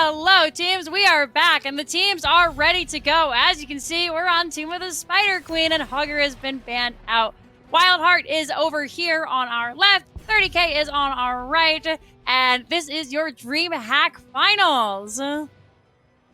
Hello, teams. We are back, and the teams are ready to go. As you can see, we're on team with the Spider Queen, and Hugger has been banned out. WildHeart is over here on our left. 30K is on our right, and this is your DreamHack Finals.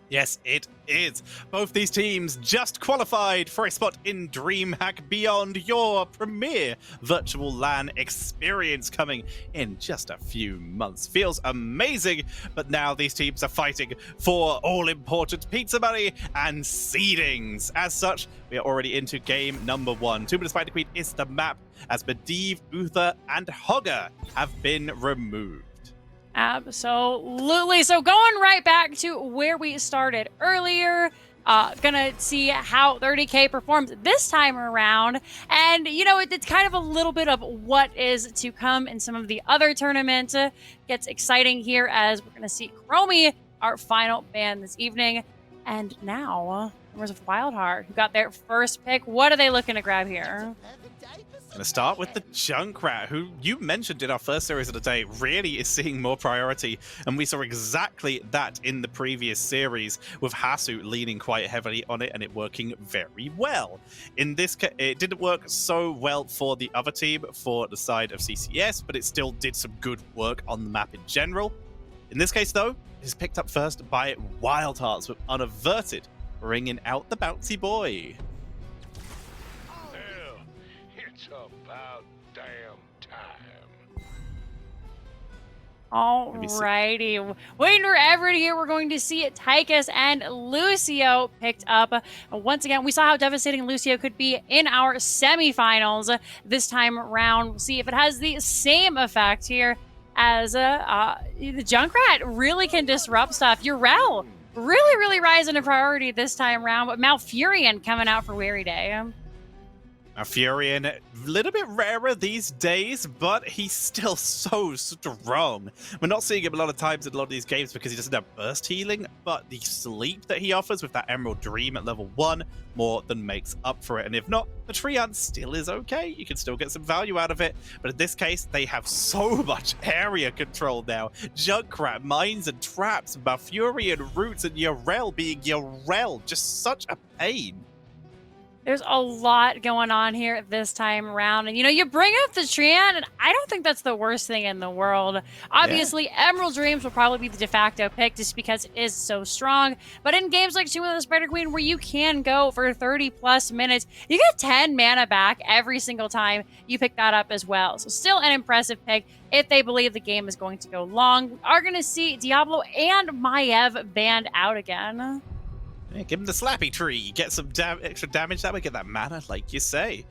Yes, it is. Both these teams just qualified for a spot in DreamHack Beyond, your premier virtual LAN experience coming in just a few months. Feels amazing, but now these teams are fighting for all-important pizza money and seedings. As such, we are already into game number 1. Tomb of the Spider Queen is the map, as Medivh, Uther, and Hogger have been removed. Absolutely. So going right back to where we started earlier, gonna see how 30K performs this time around. And, you know, it's kind of a little bit of what is to come in some of the other tournaments. Gets exciting here as we're gonna see Chromie, our final ban this evening. And now, members of WildHeart, who got their first pick. What are they looking to grab here? I'm going to start with the Junkrat, who you mentioned in our first series of the day really is seeing more priority. And we saw exactly that in the previous series, with Hasu leaning quite heavily on it and it working very well. In this case, it didn't work so well for the other team, for the side of CCS, but it still did some good work on the map in general. In this case, though, it is picked up first by WildHearts with Unaverted, bringing out the bouncy boy. It's about damn time. Alrighty. Waiting for Everett here, we're going to see Tychus and Lucio picked up. Once again, we saw how devastating Lucio could be in our semifinals this time around. We'll see if it has the same effect here as the Junkrat really can disrupt stuff. Urel really rising in priority this time around, but Malfurion coming out for Weary Day. Furion, a little bit rarer these days, but he's still so strong. We're not seeing him a lot of times in a lot of these games because he doesn't have burst healing, but the sleep that he offers with that Emerald Dream at level 1 more than makes up for it. And if not, the Treant still is okay. You can still get some value out of it. But in this case, they have so much area control now. Junkrat, mines and traps, Malfurion, roots, and Urel being Urel. Just such a pain. There's a lot going on here this time around. And, you know, you bring up the Treant, and I don't think that's the worst thing in the world. Obviously, Emerald Dreams will probably be the de facto pick just because it is so strong. But in games like Tomb of the Spider Queen, where you can go for 30-plus minutes, you get 10 mana back every single time you pick that up as well. So still an impressive pick if they believe the game is going to go long. We are going to see Diablo and Maiev banned out again. Yeah, give him the slappy tree, get some extra damage that way, get that mana, like you say.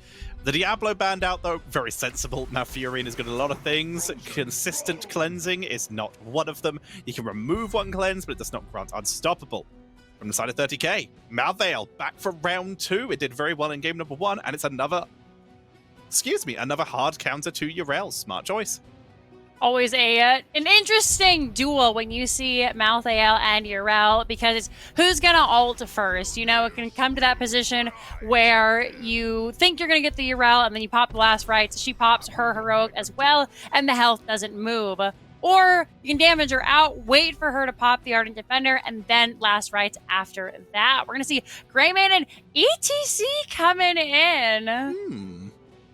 The Diablo banned out, though, very sensible. Malfurion is good at a lot of things. Consistent cleansing is not one of them. You can remove one cleanse, but it does not grant unstoppable. From the side of 30K, Malveil back for round 2. It did very well in game number 1, and it's another hard counter to Urel. Smart choice. Always an interesting duel when you see Malthael and Urel, because it's who's going to ult first. You know, it can come to that position where you think you're going to get the Urel, and then you pop the last rites. She pops her heroic as well, and the health doesn't move. Or you can damage her out, wait for her to pop the Ardent Defender, and then last rites after that. We're going to see Greymane and ETC coming in.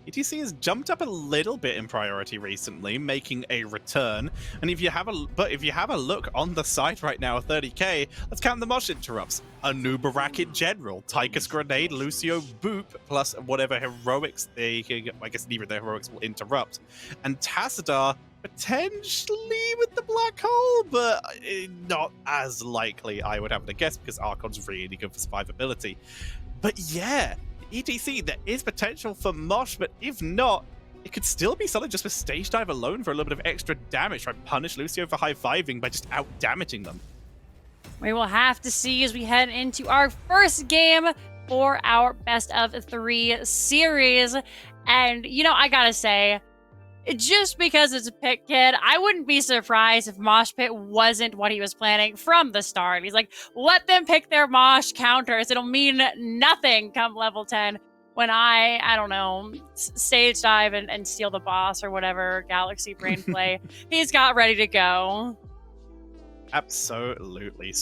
ETC has jumped up a little bit in priority recently, making a return. And if you have a look on the site right now, 30K, let's count the mosh interrupts. A new Barak in general, Tychus Grenade, Lucio Boop, plus whatever heroics they can get. I guess neither of their heroics will interrupt. And Tassadar potentially with the black hole, but not as likely, I would have to guess, because Archon's really good for survivability. But yeah, ETC, there is potential for mosh, but if not, it could still be solid just with stage dive alone for a little bit of extra damage. Try and punish Lucio for high-fiving by just out-damaging them. We will have to see as we head into our first game for our best of 3 series. And, you know, I gotta say, just because it's a Pit Kid, I wouldn't be surprised if Mosh Pit wasn't what he was planning from the start. He's like, let them pick their Mosh counters. It'll mean nothing come level 10 when I don't know, stage dive and steal the boss or whatever Galaxy Brain play he's got ready to go. Absolutely.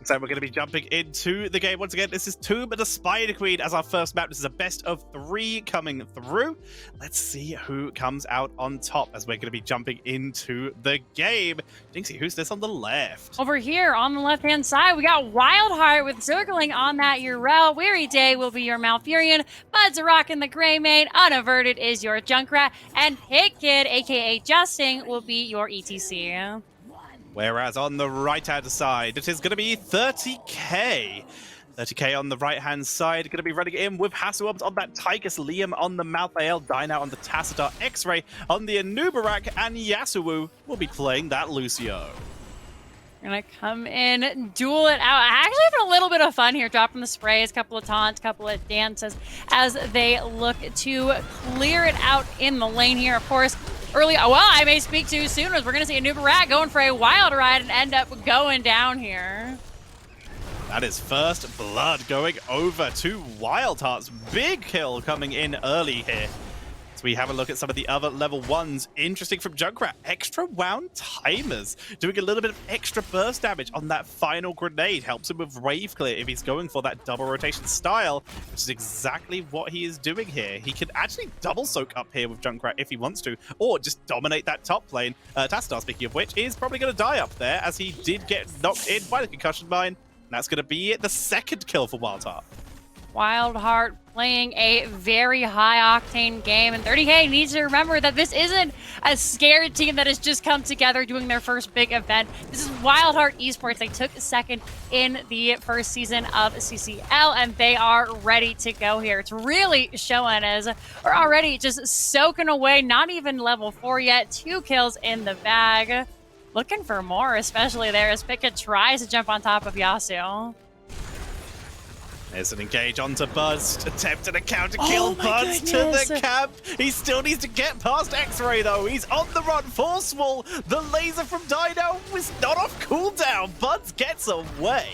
So we're going to be jumping into the game once again. This is Tomb of the Spider Queen as our first map. This is a best of 3 coming through. Let's see who comes out on top as we're going to be jumping into the game. Jinxie, who's this on the left? Over here on the left-hand side, we got WildHeart with circling on that Urel. Weary Day will be your Malfurion. Bud's rocking the Grey Mane. Unaverted is your Junkrat. And Hit Kid, aka Justing, will be your ETC. Whereas on the right-hand side, it is going to be 30k. 30k on the right-hand side, going to be running in with Hasselhoff on that Tychus, Liam on the Malthael, Dyna on the Tassadar, X-Ray on the Anubarak, and Yasuo will be playing that Lucio. Gonna come in, duel it out. Actually having a little bit of fun here, dropping the sprays, couple of taunts, couple of dances as they look to clear it out in the lane here. Of course, early, well, I may speak too soon, as we're gonna see a Anubarak going for a wild ride and end up going down here. That is first blood going over to WildHeart's big kill coming in early here. So we have a look at some of the other level 1s. Interesting from Junkrat. Extra wound timers. Doing a little bit of extra burst damage on that final grenade. Helps him with wave clear if he's going for that double rotation style, which is exactly what he is doing here. He can actually double soak up here with Junkrat if he wants to, or just dominate that top lane. Tassadar, speaking of which, is probably going to die up there as he did get knocked in by the concussion mine. And that's going to be the second kill for WildHeart. WildHeart playing a very high-octane game, and 30k needs to remember that this isn't a scared team that has just come together doing their first big event. This is WildHeart Esports. They took second in the first season of CCL, and they are ready to go here. It's really showing as we're already just soaking away, not even level 4 yet. 2 kills in the bag. Looking for more, especially there as Pika tries to jump on top of Yasuo. There's an engage onto Buzz, attempting a counter kill. Oh Buzz to the camp. He still needs to get past X-Ray though. He's on the run, forceful. The laser from Dino was not off cooldown. Buzz gets away.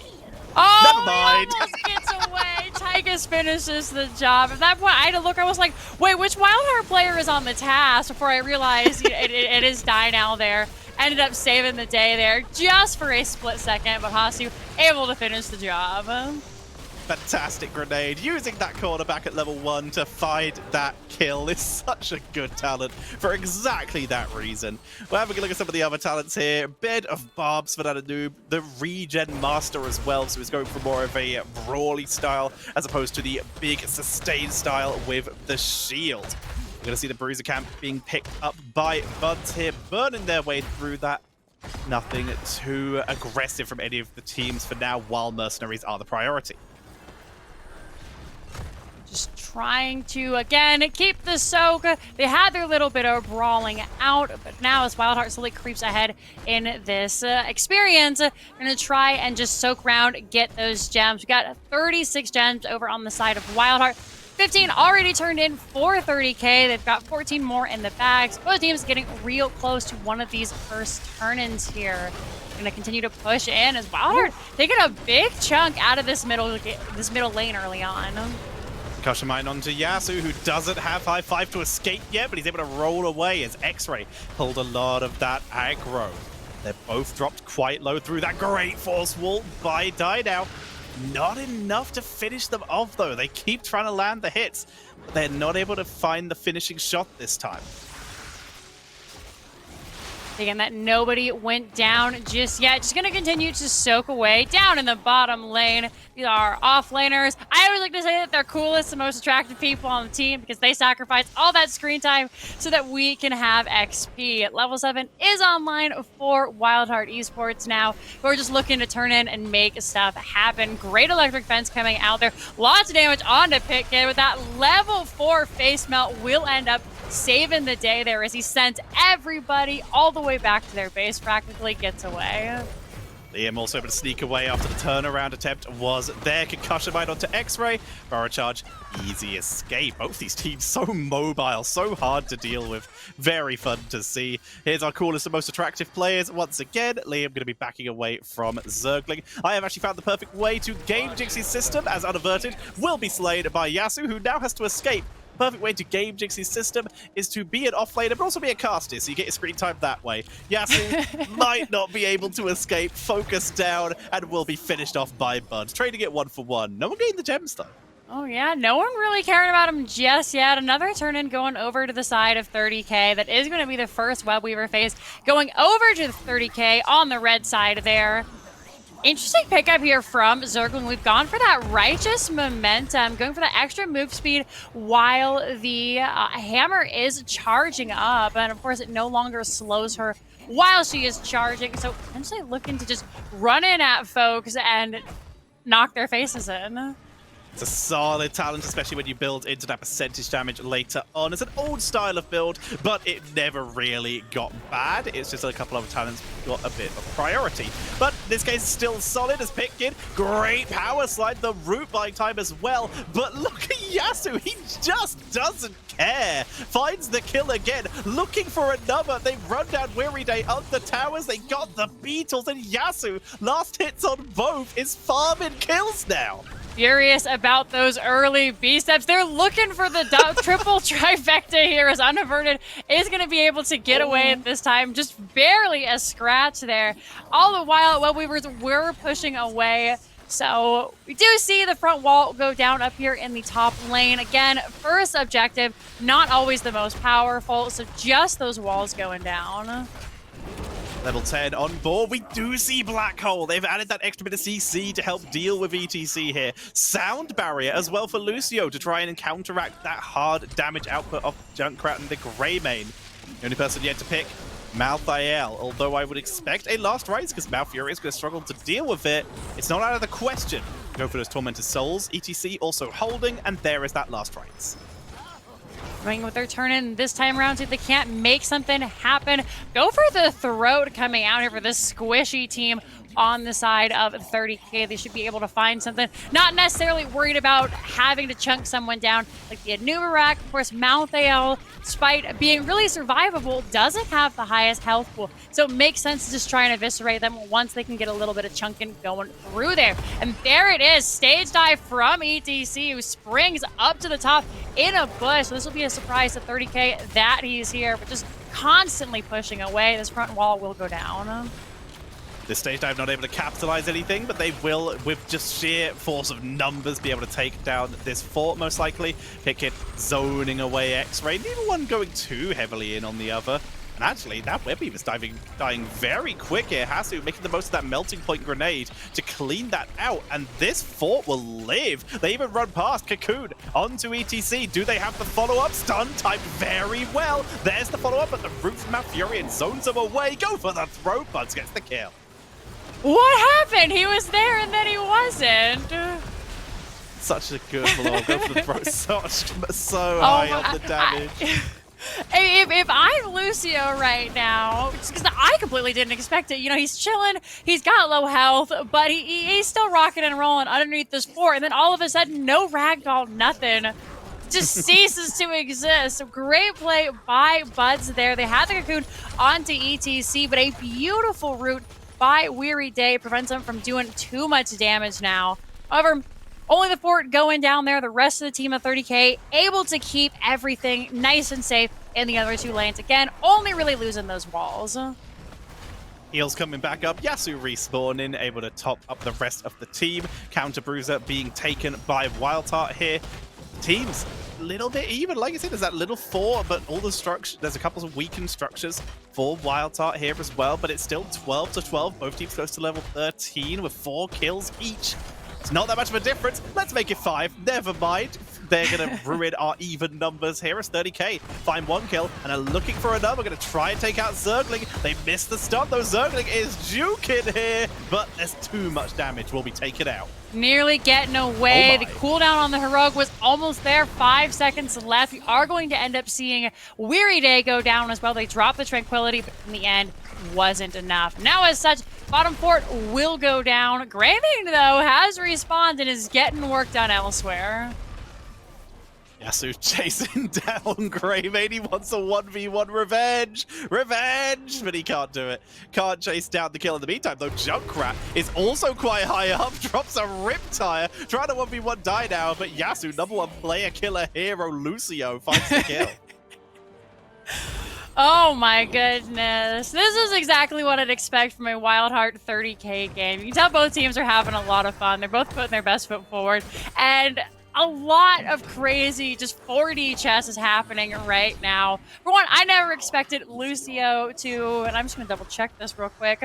Oh, never mind. He almost gets away. Tychus finishes the job. At that point, I had to look. I was like, wait, which WildHeart player is on the task? Before I realized it is Dino there. Ended up saving the day there just for a split second, but Hasu able to finish the job. Fantastic grenade. Using that corner back at level 1 to find that kill is such a good talent for exactly that reason. We're having a look at some of the other talents here. Bed of Barbs for that noob. The regen master as well, so he's going for more of a brawly style as opposed to the big sustain style with the shield. We're going to see the Bruiser camp being picked up by Buds here, burning their way through that. Nothing too aggressive from any of the teams for now, while mercenaries are the priority. Just trying to, again, keep the soak. They had their little bit of brawling out, but now as WildHeart slowly creeps ahead in this experience, they're going to try and just soak around, get those gems. We got 36 gems over on the side of WildHeart. 15 already turned in for 30k. They've got 14 more in the bags. Both teams getting real close to one of these first turn-ins here. Going to continue to push in as WildHeart taking a big chunk out of this middle lane early on. Concussion mine onto Yasu, who doesn't have high 5 to escape yet, but he's able to roll away as X-Ray pulled a lot of that aggro. They're both dropped quite low through that great force wall by Dino. Not enough to finish them off, though. They keep trying to land the hits, but they're not able to find the finishing shot this time. Again, that nobody went down just yet. Just going to continue to soak away down in the bottom lane. These are off laners. I always like to say that they're coolest and most attractive people on the team because they sacrifice all that screen time so that we can have XP. Level 7 is online for WildHeart Esports now. We're just looking to turn in and make stuff happen. Great electric fence coming out there. Lots of damage onto Pitkid with that level 4 face melt will end up saving the day there as he sent everybody all the way back to their base, practically gets away. Liam also able to sneak away after the turnaround attempt was there. Concussion mine onto X-Ray. Barra charge, easy escape. Both these teams so mobile, so hard to deal with. Very fun to see. Here's our coolest and most attractive players. Once again, Liam going to be backing away from Zergling. I have actually found the perfect way to game Jinxie's system as Unaverted will be slain by Yasu, who now has to escape perfect way to game Jixie's system is to be an offlaner, but also be a caster, so you get your screen time that way. Yasu might not be able to escape, focus down, and will be finished off by Bud. Trading it 1 for 1. No one gained the gems, though. Oh yeah, no one really caring about him just yet. Another turn-in going over to the side of 30k. That is going to be the first Web Weaver phase going over to the 30k on the red side there. Interesting pickup here from Zergling. We've gone for that righteous momentum, going for that extra move speed while the hammer is charging up. And of course, it no longer slows her while she is charging. So potentially looking to just run in at folks and knock their faces in. It's a solid talent, especially when you build into that percentage damage later on. It's an old style of build, but it never really got bad. It's just a couple of talents got a bit of priority. But in this case, still solid as Pitkin. Great power slide, the root buying time as well. But look at Yasu, he just doesn't care. Finds the kill again, looking for another. They run down Weary Day up the towers. They got the Beetles, and Yasu, last hits on both, is farming kills now. Furious about those early B-steps. They're looking for the triple trifecta here as Unaverted is going to be able to get away at this time. Just barely a scratch there. All the while, Web Weavers were pushing away. So we do see the front wall go down up here in the top lane. Again, first objective, not always the most powerful. So just those walls going down. Level 10 on board. We do see Black Hole. They've added that extra bit of CC to help deal with ETC here. Sound Barrier as well for Lucio to try and counteract that hard damage output of Junkrat and the Greymane. The only person yet to pick, Malthael. Although I would expect a last rise because Malfury is going to struggle to deal with it. It's not out of the question. Go for those Tormented Souls. ETC also holding, and there is that last rise. Going with their turn in this time around, see if they can't make something happen. Go for the throat coming out here for this squishy team on the side of 30k. They should be able to find something. Not necessarily worried about having to chunk someone down like the Anubarak. Of course, Malthael, despite being really survivable, doesn't have the highest health pool. So it makes sense to just try and eviscerate them once they can get a little bit of chunking going through there. And there it is, stage dive from ETC, who springs up to the top in a bush. So this will be a surprise to 30k that he's here, but just constantly pushing away. This front wall will go down. This stage dive not able to capitalize anything, but they will, with just sheer force of numbers, be able to take down this fort, most likely. Pickett zoning away X-Ray. Neither one going too heavily in on the other. And actually, that Web Weaver's dying very quick here. Hasu making the most of that melting point grenade to clean that out. And this fort will live. They even run past Cocoon onto ETC. Do they have the follow-up? Stun timed very well. There's the follow-up, but the root from Malfurion zones them away. Go for the throw. Buds gets the kill. What happened? He was there and then he wasn't. Such a good blow. Go for the throw. So high on the damage. If I'm Lucio right now, just because I completely didn't expect it. You know, he's chilling, he's got low health, but he's still rocking and rolling underneath this fort, and then all of a sudden, no ragdoll, nothing. Just ceases to exist. Great play by Buds there. They had the Cocoon onto ETC, but a beautiful route by Weary Day prevents them from doing too much damage now. However, only the fort going down there. The rest of the team of 30k able to keep everything nice and safe in the other two lanes. Again, only really losing those walls. Heals coming back up. Yasu respawning, able to top up the rest of the team. Counter Bruiser being taken by WildHeart here. Teams a little bit even. Like I said, there's that little fort, but all the structure, there's a couple of weakened structures for WildHeart here as well, but it's still 12 to 12. Both teams close to level 13 with 4 kills each. It's not that much of a difference. Let's make it 5. Never mind. They're going to ruin our even numbers here. It's 30k. Find 1 kill and are looking for another. We're going to try and take out Zergling. They missed the stun, though. Zergling is juking here, but there's too much damage. Will be taken out. Nearly getting away. Oh the cooldown on the Heroic was almost there. 5 seconds left. We are going to end up seeing Weary Day go down as well. They drop the Tranquility, but in the end, wasn't enough. Now, as such, bottom fort will go down. Greymane, though, has respawned and is getting work done elsewhere. Yasu chasing down Greymane. He wants a 1v1 revenge. Revenge! But he can't do it. Can't chase down the kill. In the meantime, though, Junkrat is also quite high up. Drops a Riptire. Trying to 1v1 die now, but Yasu, #1 player killer hero Lucio, finds the kill. Oh my goodness. This is exactly what I'd expect from a WildHeart 30K game. You can tell both teams are having a lot of fun. They're both putting their best foot forward. And a lot of crazy, just 4D chess is happening right now. For one, I never expected Lucio to, and I'm just going to double check this real quick.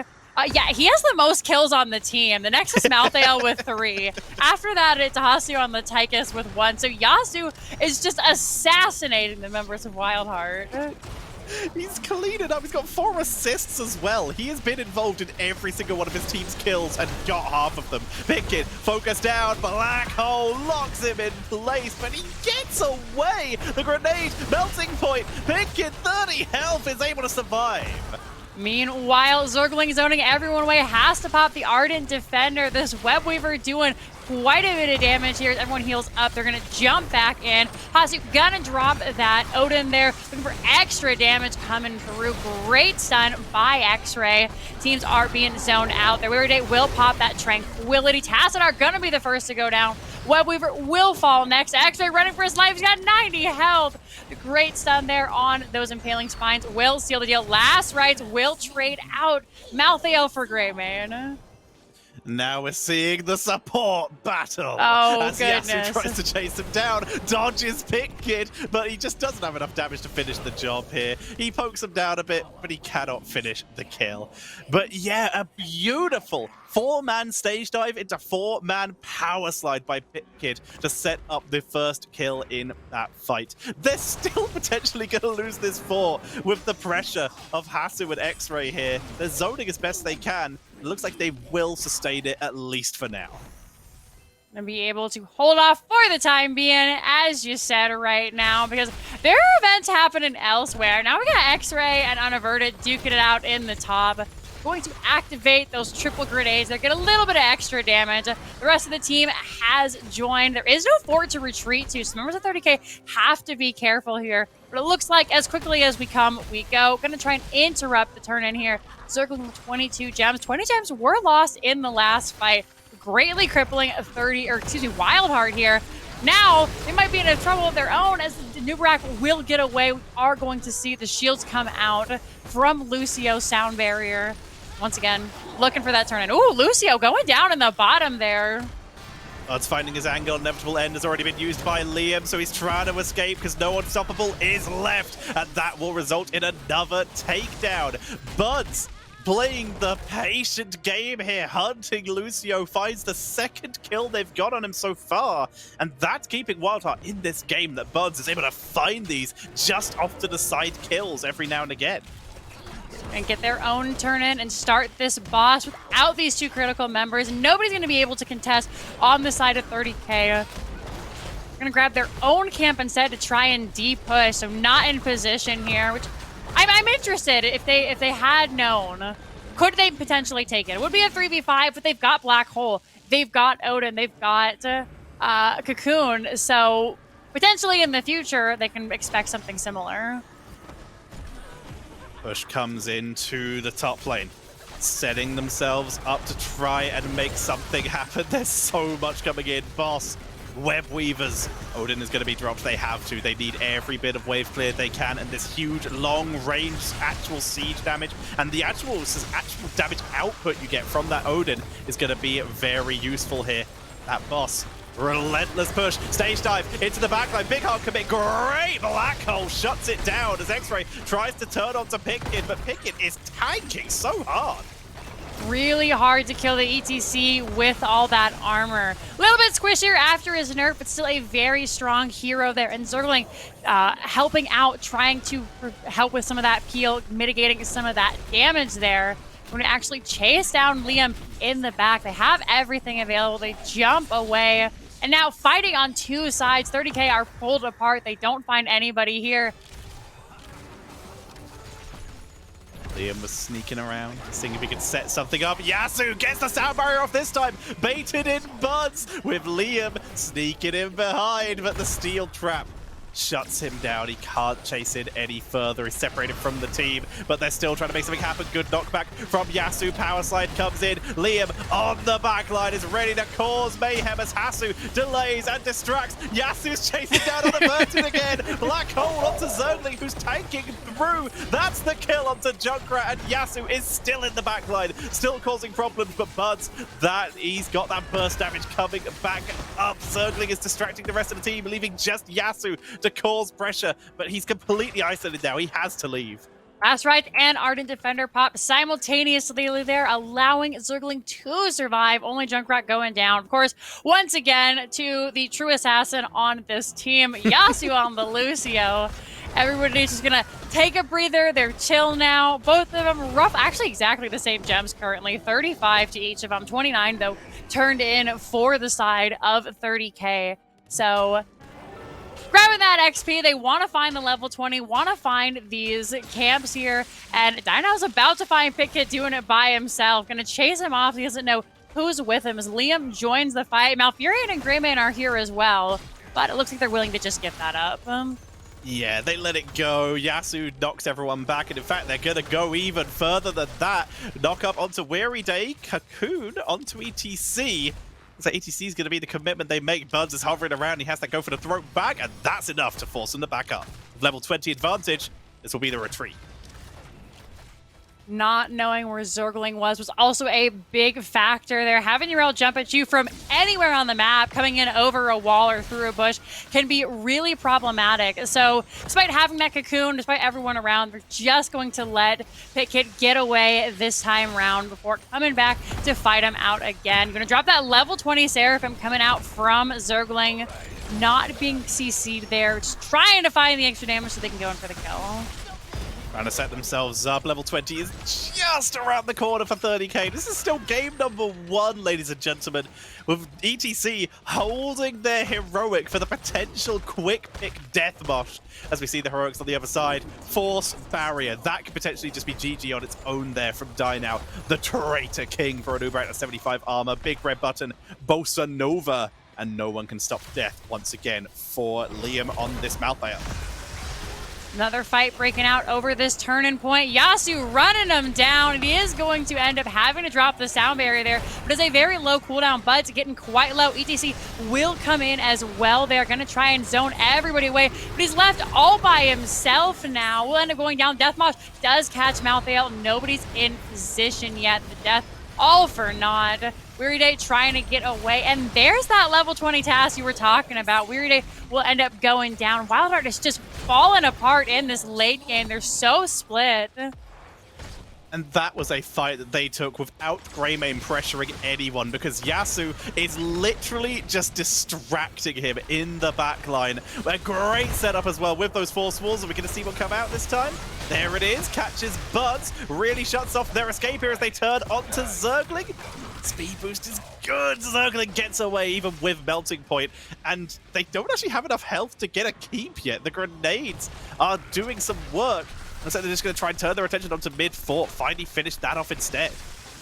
Yeah, he has the most kills on the team. The next is Malthael with 3. After that, it's Haseo on the Tychus with 1. So Yasu is just assassinating the members of WildHeart. He's cleaning up. He's got 4 assists as well. He has been involved in every single one of his team's kills and got half of them. Pinkett focused down. Black Hole locks him in place, but he gets away. The grenade melting point. Pinkett, 30 health, is able to survive. Meanwhile, Zergling zoning everyone away, has to pop the Ardent Defender. This Webweaver doing quite a bit of damage here as everyone heals up. They're going to jump back in. Hasu gonna drop that. Odin there looking for extra damage coming through. Great stun by X-Ray. Teams are being zoned out. Their Weary Day will pop that Tranquility. Tassadar gonna be the first to go down. Webweaver will fall next. X-Ray running for his life. He's got 90 health. Great stun there on those Impaling Spines. Will seal the deal. Last rights will trade out Malthael for Greymane. Now we're seeing the support battle. Oh, as goodness. Yasu tries to chase him down, dodges Pinkett, but he just doesn't have enough damage to finish the job here. He pokes him down a bit, but he cannot finish the kill. But yeah, a beautiful 4-man stage dive into 4-man power slide by Pinkett to set up the first kill in that fight. They're still potentially going to lose this fort with the pressure of Hasu and X-Ray here. They're zoning as best they can. It looks like they will sustain it, at least for now. And be able to hold off for the time being, as you said right now, because there are events happening elsewhere. Now we got X-Ray and Unaverted duking it out in the top. Going to activate those triple grenades. They get a little bit of extra damage. The rest of the team has joined. There is no fort to retreat to, so members of 30K have to be careful here. But it looks like as quickly as we come, we go. Gonna try and interrupt the turn in here. Circling with 22 gems. 20 gems were lost in the last fight. Greatly crippling WildHeart here. Now, they might be in trouble of their own as the Nubarak will get away. We are going to see the shields come out from Lucio's sound barrier. Once again, looking for that turn in. Ooh, Lucio going down in the bottom there. Odds finding his angle. Inevitable end has already been used by Liam, so he's trying to escape because no unstoppable is left, and that will result in another takedown. Buds playing the patient game here, hunting Lucio, finds the second kill they've got on him so far, and that's keeping WildHeart in this game, that Buds is able to find these just off to the side kills every now and again. And get their own turn in and start this boss without these 2 critical members. Nobody's going to be able to contest on the side of 30K. They're going to grab their own camp instead to try and de-push, so not in position here, which I'm interested if they had known. Could they potentially take it? It would be a 3v5, but they've got Black Hole. They've got Odin. They've got Cocoon. So potentially in the future, they can expect something similar. Push comes into the top lane, setting themselves up to try and make something happen. There's so much coming in. Boss, Web Weavers. Odin is going to be dropped. They have to. They need every bit of wave clear they can, and this huge long-range actual siege damage and the actual damage output you get from that Odin is going to be very useful here. That boss, relentless push, stage dive into the backline. Big Hard commit, great! Black Hole shuts it down as X-Ray tries to turn onto Pinkett, but Pinkett is tanking so hard. Really hard to kill the ETC with all that armor. A little bit squishier after his nerf, but still a very strong hero there. And Zergling helping out, trying to help with some of that peel, mitigating some of that damage there. We're going to actually chase down Liam in the back. They have everything available. They jump away. And now fighting on 2 sides. 30K are pulled apart. They don't find anybody here. Liam was sneaking around, seeing if he could set something up. Yasu gets the sound barrier off this time. Baited in Buds with Liam sneaking in behind, but the steel trap shuts him down. He can't chase it any further. He's separated from the team, but they're still trying to make something happen. Good knockback from Yasu. Power slide comes in. Liam on the back line is ready to cause mayhem as Hasu delays and distracts. Yasu's chasing down on the Merton again. Black hole onto Zergling, who's tanking through. That's the kill onto Junkrat, and Yasu is still in the back line, still causing problems, but Buds, that he's got that burst damage coming back up. Zergling is distracting the rest of the team, leaving just Yasu to cause pressure, but he's completely isolated now. He has to leave. That's right, and Ardent Defender pop simultaneously there, allowing Zergling to survive. Only Junkrat going down. Of course, once again, to the true assassin on this team, Yasu on the Lucio. Everybody's just gonna take a breather. They're chill now. Both of them rough, actually exactly the same gems currently. 35 to each of them. 29, though, turned in for the side of 30K. So grabbing that XP, they want to find the level 20, want to find these camps here, and Dino's about to find Pitkit doing it by himself. Gonna chase him off. He doesn't know who's with him as Liam joins the fight. Malfurion and Greymane are here as well, but it looks like they're willing to just give that up. Yeah, they let it go. Yasu knocks everyone back, and in fact, they're going to go even further than that. Knock up onto Weary Day, Cocoon onto ETC. So ETC is going to be the commitment they make. Buds is hovering around. He has to go for the throat back, and that's enough to force him to back up. Level 20 advantage. This will be the retreat. Not knowing where Zergling was also a big factor there. Having Yrel jump at you from anywhere on the map, coming in over a wall or through a bush, can be really problematic. So despite having that cocoon, despite everyone around, they're just going to let Pitkit get away this time round before coming back to fight him out again. You're going to drop that level 20 Seraphim coming out from Zergling, not being CC'd there, just trying to find the extra damage so they can go in for the kill. Trying to set themselves up. Level 20 is just around the corner for 30K. This is still game number 1, ladies and gentlemen, with ETC holding their heroic for the potential quick pick death mosh. As we see the heroics on the other side, force barrier. That could potentially just be GG on its own there from Dynao. The traitor king for an Uber at 75 armor. Big red button, Bosa Nova. And no one can stop death once again for Liam on this Malfire. Another fight breaking out over this turning point. Yasu running him down, and he is going to end up having to drop the sound barrier there, but it's a very low cooldown. Bud's getting quite low. ETC will come in as well. They're going to try and zone everybody away, but he's left all by himself now. Will end up going down. Deathmosh does catch Malthael. Nobody's in position yet. The death all for naught. Weary Day trying to get away, and there's that level 20 task you were talking about. Weary Day will end up going down. WildHeart is just falling apart in this late game. They're so split. And that was a fight that they took without Greymane pressuring anyone, because Yasu is literally just distracting him in the back line. A great setup as well with those force walls. Are we going to see what come out this time? There it is. Catches Buds. Really shuts off their escape here as they turn onto Zergling. Speed boost is good. Zergling gets away even with Melting Point, and they don't actually have enough health to get a keep yet. The grenades are doing some work. So they're just going to try and turn their attention onto mid-fort. Finally finish that off instead.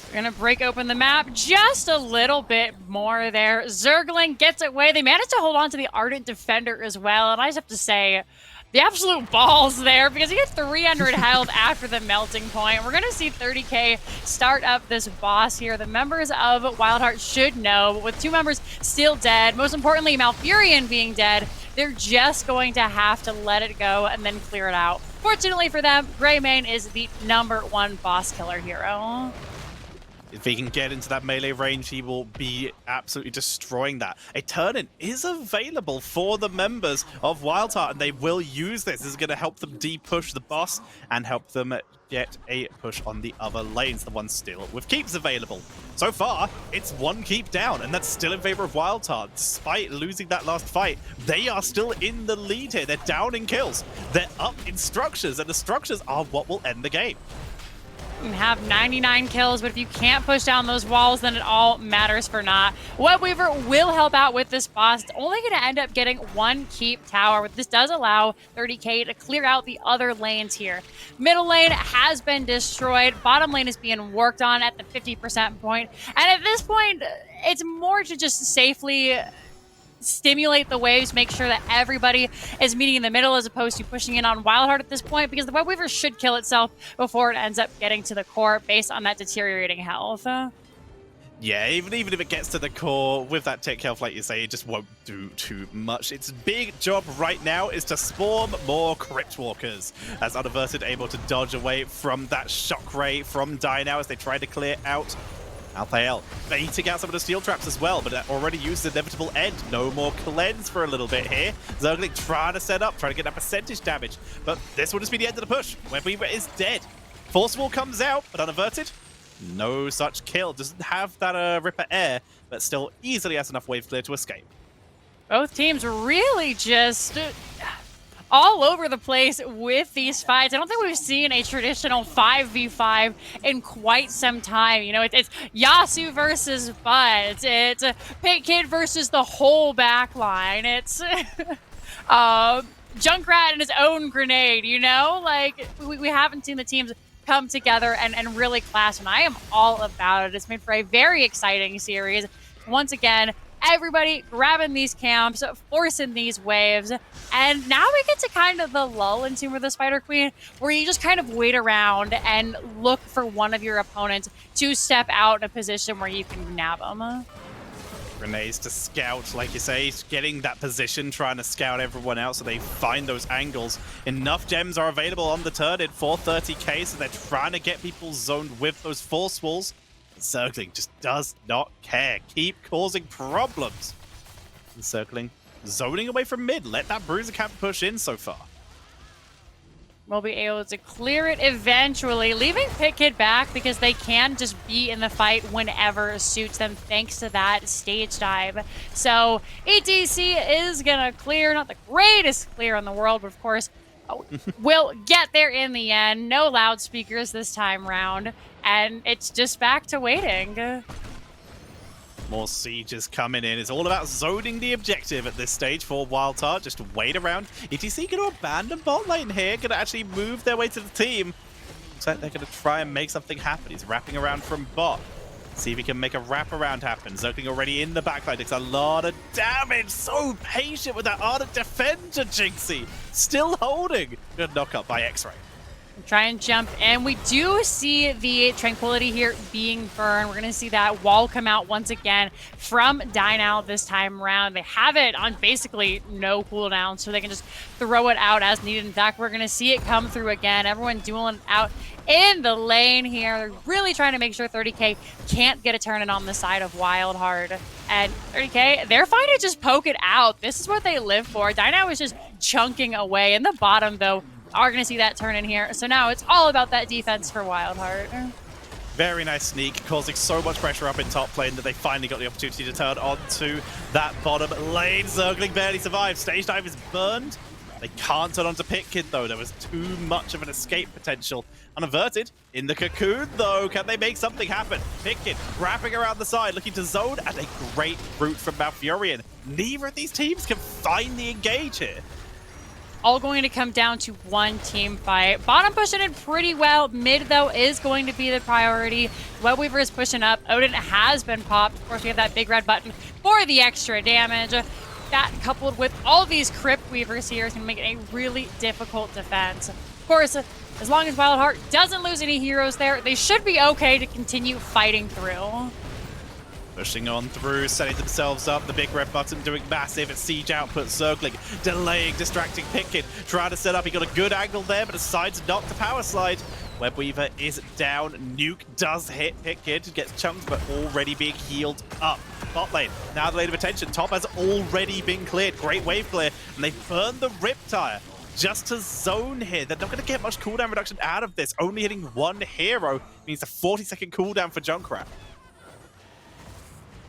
We're going to break open the map just a little bit more there. Zergling gets away. They managed to hold on to the Ardent Defender as well. And I just have to say, the absolute balls there, because he gets 300 health after the Melting Point. We're going to see 30K start up this boss here. The members of WildHeart should know, but with 2 members still dead, most importantly, Malfurion being dead, they're just going to have to let it go and then clear it out. Fortunately for them, Greymane is the #1 boss killer hero. If he can get into that melee range, he will be absolutely destroying that. A turn-in is available for the members of WildHeart, and they will use this. This is going to help them de-push the boss and help them get a push on the other lanes, the ones still with keeps available. So far, it's 1 keep down, and that's still in favor of WildHeart. Despite losing that last fight, they are still in the lead here. They're down in kills. They're up in structures, and the structures are what will end the game. You can have 99 kills, but if you can't push down those walls, then it all matters for naught. Webweaver will help out with this boss. It's only going to end up getting 1 keep tower, but this does allow 30K to clear out the other lanes here. Middle lane has been destroyed. Bottom lane is being worked on at the 50% point. And at this point, it's more to just safely stimulate the waves, make sure that everybody is meeting in the middle as opposed to pushing in on WildHeart at this point, because the Web Weaver should kill itself before it ends up getting to the core based on that deteriorating health. Yeah, even if it gets to the core with that tick health, like you say, it just won't do too much. Its big job right now is to spawn more Crypt Walkers, as Unaverted able to dodge away from that shock ray from Dino as they try to clear out Alphael, baiting out some of the steel traps as well, but that already used the inevitable end. No more cleanse for a little bit here. Zergling trying to set up, trying to get that percentage damage, but this will just be the end of the push. Web Weaver is dead. Force Wall comes out, but Unaverted, no such kill. Doesn't have that Ripper Air, but still easily has enough wave clear to escape. Both teams really just all over the place with these fights. I don't think we've seen a traditional 5v5 in quite some time. You know, it's Yasu versus Bud. It's Pit Kid versus the whole back line. It's Junkrat and his own grenade, you know? Like, we haven't seen the teams come together and really clash, and I am all about it. It's made for a very exciting series. Once again, everybody grabbing these camps, forcing these waves, and now we get to kind of the lull in Tomb of the Spider Queen, where you just kind of wait around and look for one of your opponents to step out in a position where you can nab them. Grenades to scout, like you say, getting that position, trying to scout everyone out so they find those angles. Enough gems are available on the turn at 430k, so they're trying to get people zoned with those force walls. Circling just does not care. Keep causing problems. And Circling, zoning away from mid. Let that Bruiser camp push in so far. We'll be able to clear it eventually, leaving Pit Kid back because they can just be in the fight whenever suits them thanks to that stage dive. So ETC is going to clear, not the greatest clear in the world, but of course will get there in the end. No loudspeakers this time round, and it's just back to waiting. More sieges coming in. It's all about zoning the objective at this stage for WildHeart. Just wait around. ETC going to abandon bot lane here. Going to actually move their way to the team. Looks like they're going to try and make something happen. He's wrapping around from bot. See if he can make a wraparound happen. Zergling already in the backline. Takes a lot of damage. So patient with that Ardent Defender, Jinxie. Still holding. Good knock up by X-Ray. Try and jump in. We do see the Tranquility here being burned. We're going to see that wall come out once again from Dino this time around. They have it on basically no cooldown, so they can just throw it out as needed. In fact, we're going to see it come through again. Everyone dueling out in the lane here. They're really trying to make sure 30k can't get a turn in on the side of WildHeart. And 30k, they're fine to just poke it out. This is what they live for. Dino is just chunking away. In the bottom, though, are going to see that turn in here. So now it's all about that defense for WildHeart. Very nice sneak, causing so much pressure up in top lane that they finally got the opportunity to turn onto that bottom lane. Zergling barely survived. Stage dive is burned. They can't turn onto Pit Kid, though. There was too much of an escape potential. Unaverted in the cocoon, though. Can they make something happen? Pit Kid wrapping around the side, looking to zone, and a great route from Malfurion. Neither of these teams can find the engage here. All going to come down to one team fight. Bottom pushing in pretty well. Mid, though, is going to be the priority. Web Weaver is pushing up. Odin has been popped. Of course, we have that big red button for the extra damage. That, coupled with all these Crypt Weavers here, is going to make it a really difficult defense. Of course, as long as WildHeart doesn't lose any heroes there, they should be okay to continue fighting through. Pushing on through, setting themselves up. The big red button doing massive siege output. Zergling delaying, distracting Pit Kid. Trying to set up. He got a good angle there, but decides not to power slide. Web Weaver is down. Nuke does hit Pit Kid. Gets chunked, but already being healed up. Bot lane, now the lane of attention. Top has already been cleared. Great wave clear. And they burn the Riptire just to zone here. They're not going to get much cooldown reduction out of this. Only hitting one hero means a 40-second cooldown for Junkrat.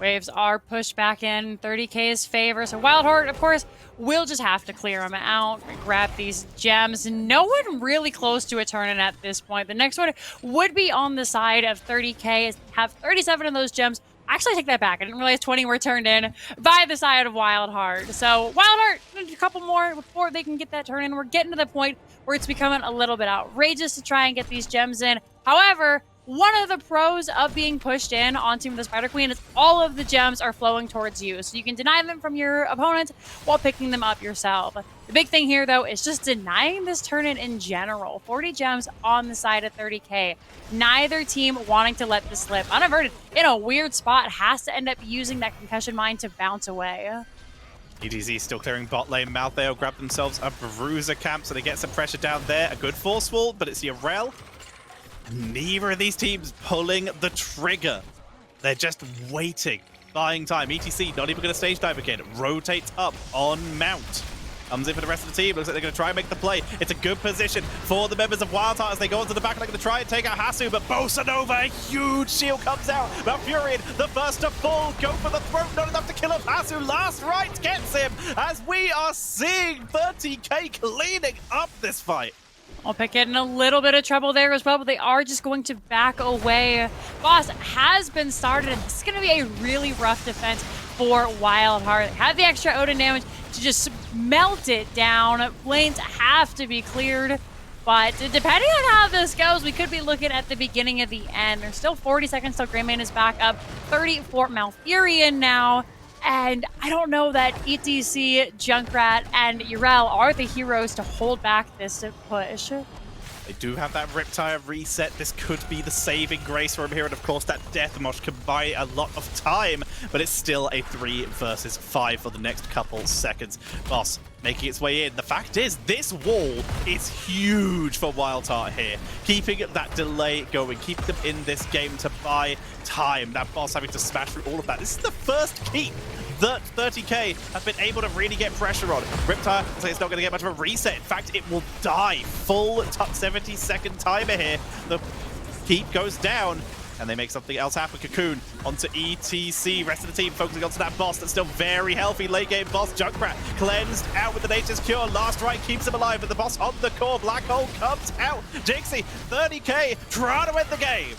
Waves are pushed back in 30k's favor. So WildHeart, of course, will just have to clear them out, grab these gems. No one really close to a turn-in at this point. The next one would be on the side of 30k, have 37 of those gems. Actually, I take that back. I didn't realize 20 were turned in by the side of WildHeart. So WildHeart, a couple more before they can get that turn in. We're getting to the point where it's becoming a little bit outrageous to try and get these gems in. However, one of the pros of being pushed in on Team of the Spider Queen is all of the gems are flowing towards you. So you can deny them from your opponent while picking them up yourself. The big thing here, though, is just denying this turn in general. 40 gems on the side of 30K. Neither team wanting to let this slip. Unaverted, in a weird spot, has to end up using that concussion mine to bounce away. ETZ still clearing bot lane. Maltheo grab themselves a bruiser camp, so they get some pressure down there. A good force wall, but it's Yorel. Neither of these teams pulling the trigger. They're just waiting, buying time. ETC not even going to stage dive again. Rotates up on Mount. Comes in for the rest of the team. Looks like they're going to try and make the play. It's a good position for the members of WildHeart as they go into the back and they're going to try and take out Hasu, but Bosa Nova, a huge shield comes out. Malfurion, the first to fall. Go for the throat, not enough to kill off Hasu. Last right gets him as we are seeing 30K cleaning up this fight. I'll pick it in a little bit of trouble there as well, but they are just going to back away. Boss has been started, and this is going to be a really rough defense for WildHeart. Have the extra Odin damage to just melt it down. Lanes have to be cleared, but depending on how this goes, we could be looking at the beginning of the end. There's still 40 seconds till Greymane is back up. 30 for Malfurion now. And I don't know that ETC, Junkrat, and Yorel are the heroes to hold back this push. They do have that Riptire reset. This could be the saving grace for him here. And of course, that Death Mosh can buy a lot of time, but it's still a 3 versus 5 for the next couple seconds. Boss making its way in. The fact is, this wall is huge for WildHeart here. Keeping that delay going, keeping them in this game to buy time. That Boss having to smash through all of that. This is the first keep that 30K have been able to really get pressure on. Riptire, so it's not going to get much of a reset. In fact, it will die. Full 70-second timer here. The keep goes down, and they make something else happen. Cocoon onto ETC. Rest of the team focusing onto that Boss that's still very healthy. Late game Boss. Junkrat cleansed out with the Nature's Cure. Last right keeps him alive, but the Boss on the core. Black Hole comes out. Jinxie, 30K trying to win the game.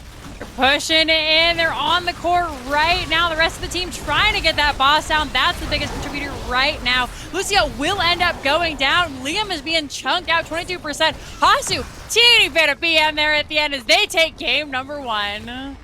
Pushing it in. They're on the court right now. The rest of the team trying to get that boss down. That's the biggest contributor right now. Lucio will end up going down. Liam is being chunked out 22%. Hasu, teeny bit of BM there at the end as they take game number 1.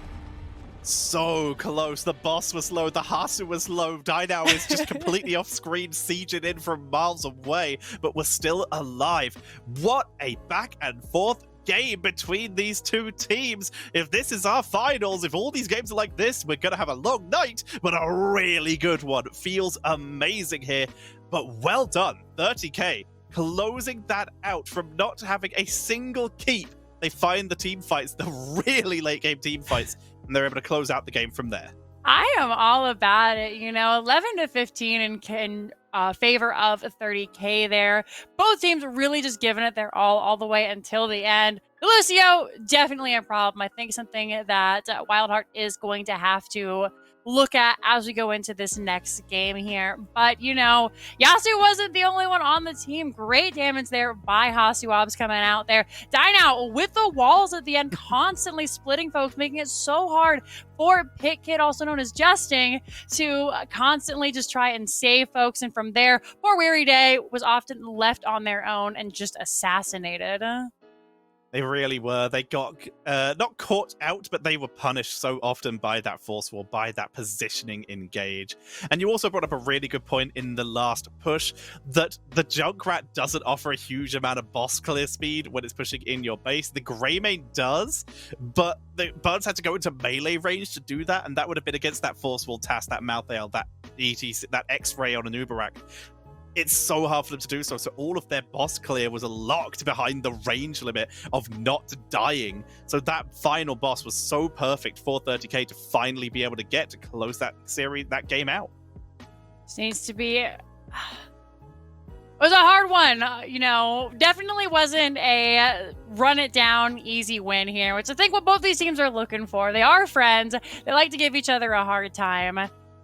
So close. The Boss was low. The Hasu was low. Dynao is just completely off screen, sieging in from miles away, but we're still alive. What a back and forth game between these two teams. If this is our finals, if all these games are like this, we're gonna have a long night, but a really good one. Feels amazing here, but well done. 30K closing that out from not having a single keep. They find the team fights, the really late game team fights, and they're able to close out the game from there. I am all about it, 11 to 15 in favor of 30K there. Both teams really just giving it their all the way until the end. Lucio, definitely a problem. I think something that WildHeart is going to have to look at as we go into this next game here. But, Yasu wasn't the only one on the team. Great damage there by Hasuabs coming out there. Dynao with the walls at the end, constantly splitting folks, making it so hard for Pit Kid, also known as Justing, to constantly just try and save folks. And from there, poor Weary Day was often left on their own and just assassinated. They really were. They got not caught out, but they were punished so often by that force wall, by that positioning engage. And you also brought up a really good point in the last push that the Junkrat doesn't offer a huge amount of boss clear speed when it's pushing in your base. The Greymane does, but the Birds had to go into melee range to do that, and that would have been against that force wall task, that Malthale, that ETC, that X-ray on an Uberak. It's so hard for them to do so. So all of their boss clear was locked behind the range limit of not dying. So that final boss was so perfect for 30K to finally be able to get to close that series, that game out. This needs to be... It was a hard one, definitely wasn't a run it down easy win here, which I think what both these teams are looking for. They are friends. They like to give each other a hard time.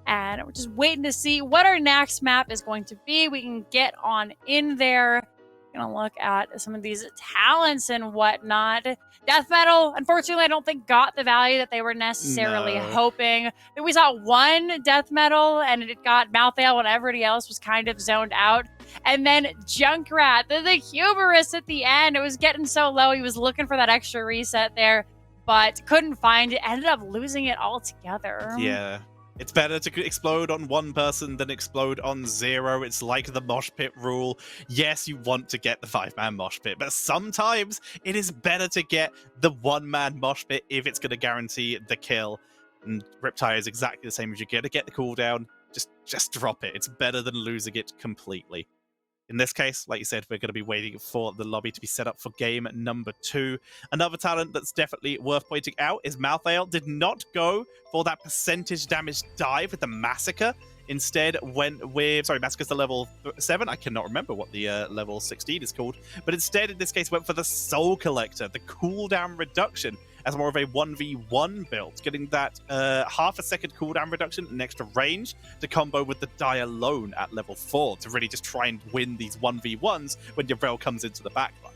And we're just waiting to see what our next map is going to be. We can get on in there. Gonna look at some of these talents and whatnot. Death Metal, unfortunately, I don't think got the value that they were necessarily hoping. We saw one Death Metal, and it got Malthale when everybody else was kind of zoned out. And then Junkrat, the hubris at the end. It was getting so low. He was looking for that extra reset there. but couldn't find it. Ended up losing it altogether. Yeah. It's better to explode on one person than explode on 0. It's like the mosh pit rule. Yes, you want to get the 5-man mosh pit, but sometimes it is better to get the 1-man mosh pit if it's going to guarantee the kill. And Riptide is exactly the same. As you're going to get the cooldown, just drop it. It's better than losing it completely. In this case, like you said, we're going to be waiting for the lobby to be set up for game number 2. Another talent that's definitely worth pointing out is Malthael did not go for that percentage damage dive with the Massacre. Instead went with, Massacre's the level 7. I cannot remember what the level 16 is called. But instead, in this case, went for the Soul Collector, the cooldown reduction, as more of a 1v1 build, getting that half a second cooldown reduction and extra range to combo with the Die Alone at level 4 to really just try and win these 1v1s when your Rel comes into the backline.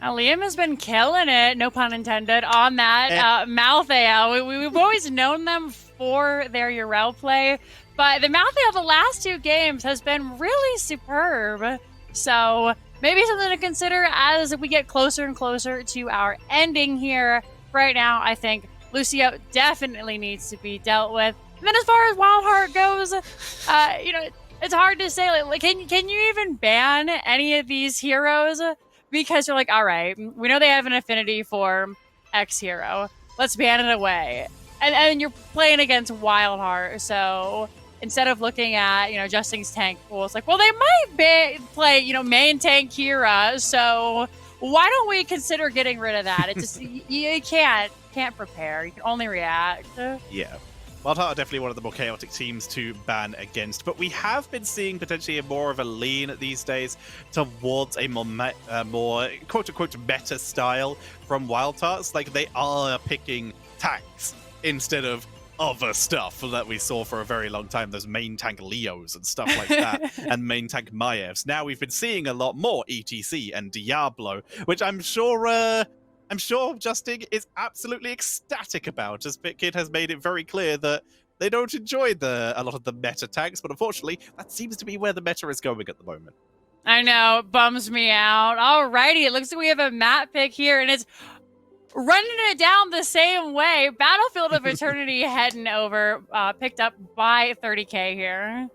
Liam has been killing it, no pun intended, on that Malthael. We've always known them for their Urel play, but the Malthael the last 2 games has been really superb. So maybe something to consider as we get closer and closer to our ending here. Right now, I think Lucio definitely needs to be dealt with. And then as far as WildHeart goes, it's hard to say. Like, can you even ban any of these heroes? Because you're like, all right, we know they have an affinity for X hero. Let's ban it away. And you're playing against WildHeart, so instead of looking at, Justin's tank pool, it's like, well, they might play, main tank Kira, so why don't we consider getting rid of that? It just, you can't prepare. You can only react. Yeah. WildHeart are definitely one of the more chaotic teams to ban against, but we have been seeing potentially more of a lean these days towards a more quote-unquote meta style from WildHearts. Like, they are picking tanks instead of other stuff that we saw for a very long time. Those main tank Leos and stuff like that, and main tank Maevs. Now we've been seeing a lot more ETC and Diablo, which I'm sure Justin is absolutely ecstatic about, as BitKid has made it very clear that they don't enjoy a lot of the meta tanks, but unfortunately, that seems to be where the meta is going at the moment. I know, it bums me out. Alrighty, it looks like we have a map pick here, and it's running it down the same way. Battlefield of Eternity heading over, picked up by 30k here.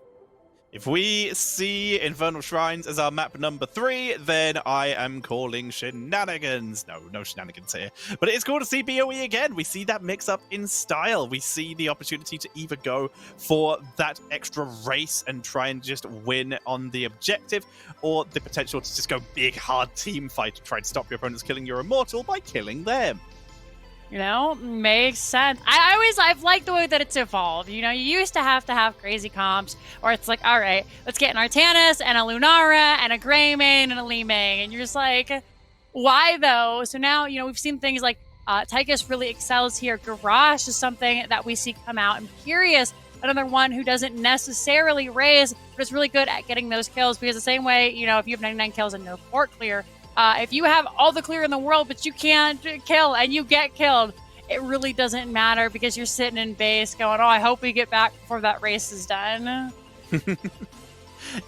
If we see Infernal Shrines as our map number 3, then I am calling shenanigans. No shenanigans here. But it is called a CBOE again. We see that mix up in style. We see the opportunity to either go for that extra race and try and just win on the objective, or the potential to just go big, hard team fight to try and stop your opponents killing your immortal by killing them. Makes sense. I've liked the way that it's evolved. You used to have crazy comps, or it's like, all right, let's get an Artanis and a Lunara and a Greymane and a Limang, and you're just like, why though? So now, we've seen things like Tychus really excels here. Garrosh is something that we see come out. Imperious, another one who doesn't necessarily raise, but is really good at getting those kills, because the same way, if you have 99 kills and no fort clear, if you have all the clear in the world, but you can't kill and you get killed, it really doesn't matter, because you're sitting in base going, oh, I hope we get back before that race is done.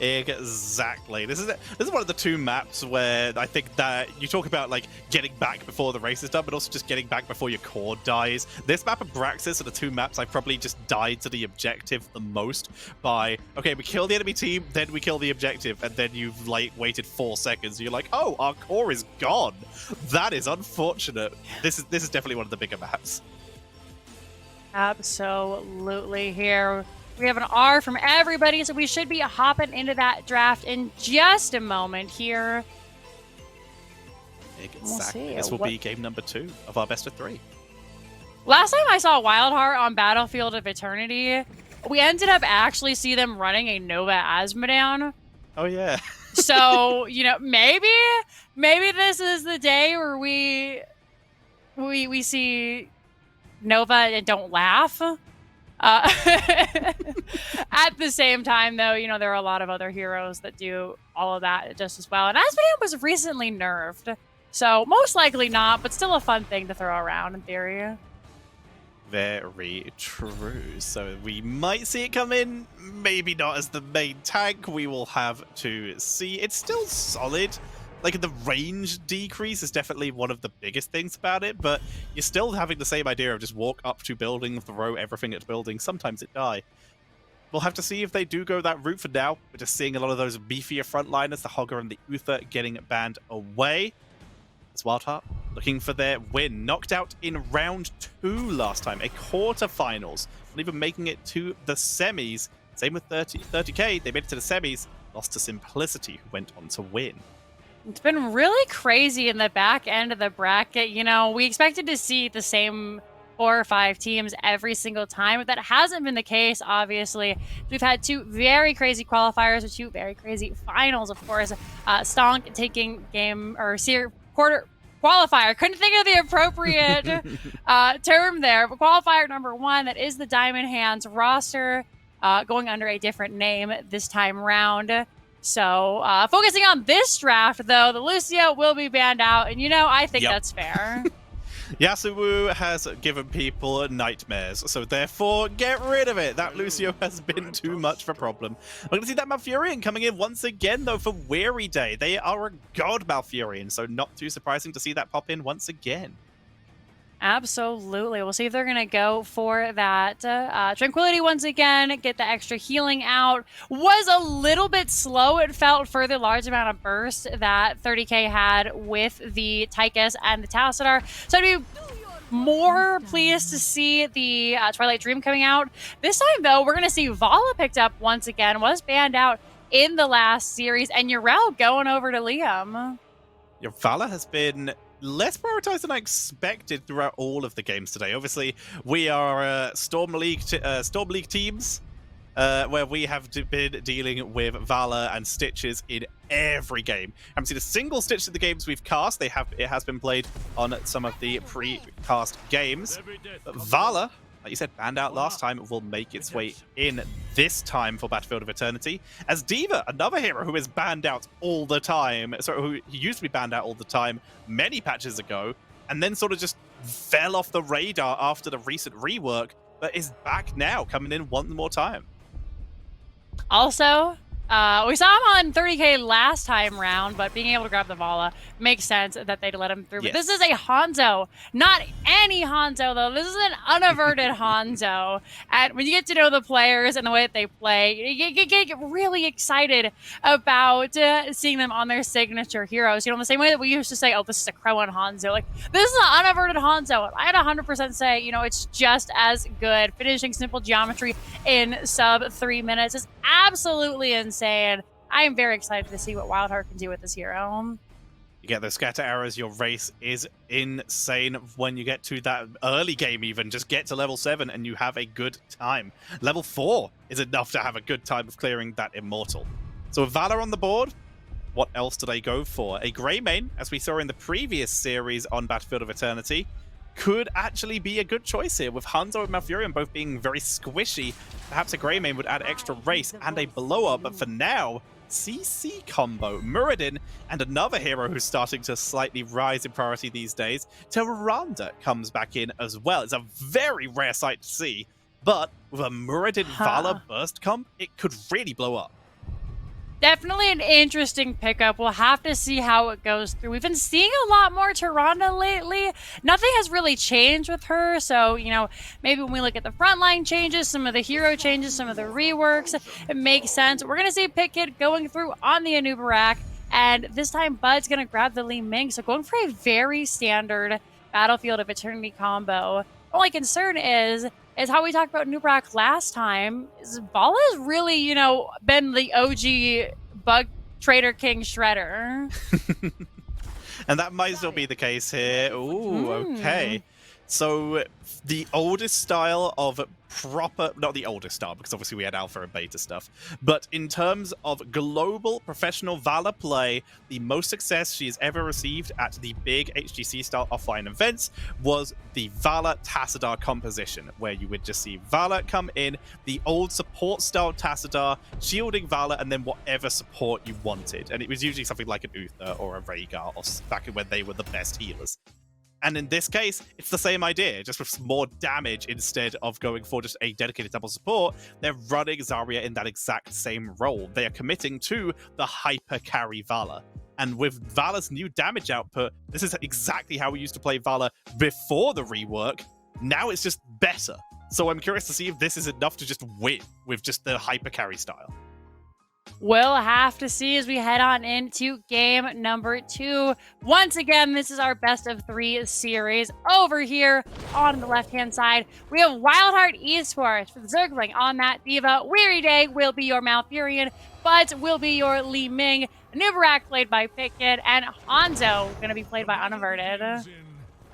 Exactly. This is one of the 2 maps where I think that you talk about like getting back before the race is done, but also just getting back before your core dies. This map and Braxis are the 2 maps I probably just died to the objective the most by, okay, we kill the enemy team, then we kill the objective, and then you've like waited 4 seconds. You're like, oh, our core is gone. That is unfortunate. This is definitely one of the bigger maps. Absolutely here. We have an R from everybody, so we should be hopping into that draft in just a moment here. Exactly. This will be game number 2 of our best of 3. Last time I saw WildHeart on Battlefield of Eternity, we ended up actually see them running a Nova Asmodeon. Oh yeah. So, maybe this is the day where we see Nova and don't laugh. At the same time, though, there are a lot of other heroes that do all of that just as well. And Asmodeon was recently nerfed, so most likely not, but still a fun thing to throw around in theory. Very true. So we might see it come in, maybe not as the main tank. We will have to see. It's still solid Like, the range decrease is definitely one of the biggest things about it, but you're still having the same idea of just walk up to building, throw everything at building, sometimes it die. We'll have to see if they do go that route for now. We're just seeing a lot of those beefier frontliners, the Hogger and the Uther, getting banned away. It's WildHeart looking for their win. Knocked out in round 2 last time, a quarterfinals. Not even making it to the semis. Same with 30K, they made it to the semis, lost to Simplicity, who went on to win. It's been really crazy in the back end of the bracket. You know, we expected to see the same 4 or 5 teams every single time, but that hasn't been the case, obviously. We've had 2 very crazy qualifiers with 2 very crazy finals, of course. Stonk taking quarter qualifier. Couldn't think of the appropriate term there, but qualifier number 1, that is the Diamond Hands roster, going under a different name this time round. So, focusing on this draft, though, the Lucio will be banned out, and, you know, I think that's fair. Yasuo has given people nightmares, so therefore, get rid of it. That Lucio has been too much of a problem. We're going to see that Malfurion coming in once again, though, for Weary Day. They are a god Malfurion, so not too surprising to see that pop in once again. Absolutely. We'll see if they're going to go for that Tranquility once again, get the extra healing out. Was a little bit slow, it felt, for the large amount of burst that 30K had with the Tychus and the Tassadar. So I'd be more pleased to see the Twilight Dream coming out. This time, though, we're going to see Vala picked up once again, was banned out in the last series, and Yrel going over to Liam. Your Vala has been less prioritized than I expected throughout all of the games today. Obviously, we are Storm League teams, where we have been dealing with Vala and Stitches in every game. I haven't seen a single Stitch in the games we've cast. It has been played on some of the pre-cast games. But Vala, like you said, banned out last time, will make its way in this time for Battlefield of Eternity. As D.Va, another hero who is banned out all the time, who used to be banned out all the time many patches ago, and then sort of just fell off the radar after the recent rework, but is back now, coming in one more time. Also, we saw him on 30K last time round, but being able to grab the Vala makes sense that they'd let him through. Yes. But this is a Hanzo, not any Hanzo, though. This is an unaverted Hanzo. And when you get to know the players and the way that they play, you get really excited about seeing them on their signature heroes. You know, in the same way that we used to say, oh, this is a Crowan Hanzo. Like, this is an unaverted Hanzo. I'd 100% say, you know, it's just as good. Finishing simple geometry in sub 3 minutes is absolutely insane. I am very excited to see what WildHeart can do with this hero. You get those scatter arrows, your race is insane when you get to that early game even. Just get to level 7 and you have a good time. Level 4 is enough to have a good time of clearing that Immortal. So with Valor on the board, what else do they go for? A Grey main, as we saw in the previous series on Battlefield of Eternity, could actually be a good choice here, with Hanzo and Malfurion both being very squishy. Perhaps a Grey main would add extra race and a blower, but for now, CC combo, Muradin, and another hero who's starting to slightly rise in priority these days, Tyrande comes back in as well. It's a very rare sight to see, but with a Muradin Vala burst comp, it could really blow up. Definitely an interesting pickup. We'll have to see how it goes through. We've been seeing a lot more Tyrande lately. Nothing has really changed with her. So, you know, maybe when we look at the frontline changes, some of the hero changes, some of the reworks, it makes sense. We're going to see Pitkid going through on the Anubarak. And this time, Bud's going to grab the Li Ming. So going for a very standard Battlefield of Eternity combo. Only concern is how we talked about Anubarak last time. Vala has really, you know, been the OG bug trader king shredder. And that might still be the case here. Ooh, okay. So the oldest style of proper, not the oldest style, because obviously we had alpha and beta stuff, but in terms of global professional Vala play, the most success she has ever received at the big HGC style offline events was the Vala Tassadar composition, where you would just see Vala come in, the old support style Tassadar, shielding Vala, and then whatever support you wanted. And it was usually something like an Uther or a Rhaegar, or back when they were the best healers. And in this case, it's the same idea, just with more damage instead of going for just a dedicated double support. They're running Zarya in that exact same role. They are committing to the hyper carry Vala. And with Vala's new damage output, this is exactly how we used to play Vala before the rework. Now it's just better. So I'm curious to see if this is enough to just win with just the hyper carry style. We'll have to see as we head on into game number 2. Once again, this is our best of 3 series. Over here on the left-hand side, we have WildHeart Esports for the Zergling on that Diva. Weary Day will be your Malfurion, but will be your Li Ming. Nubarak played by Pickett, and Hanzo going to be played by Unaverted.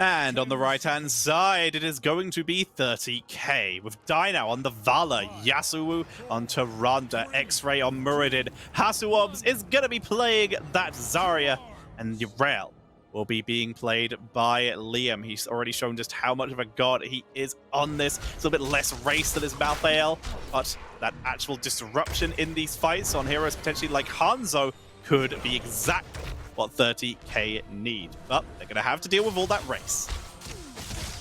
And on the right-hand side, it is going to be 30k, with Dynao on the Vala, Yasuo on Tyrande, X-Ray on Muradin, Hasuobs is going to be playing that Zarya, and Yrel will be being played by Liam. He's already shown just how much of a god he is on this. It's a little bit less race than his Malthael, but that actual disruption in these fights on heroes potentially like Hanzo could be exactly what 30k need, but they're going to have to deal with all that race.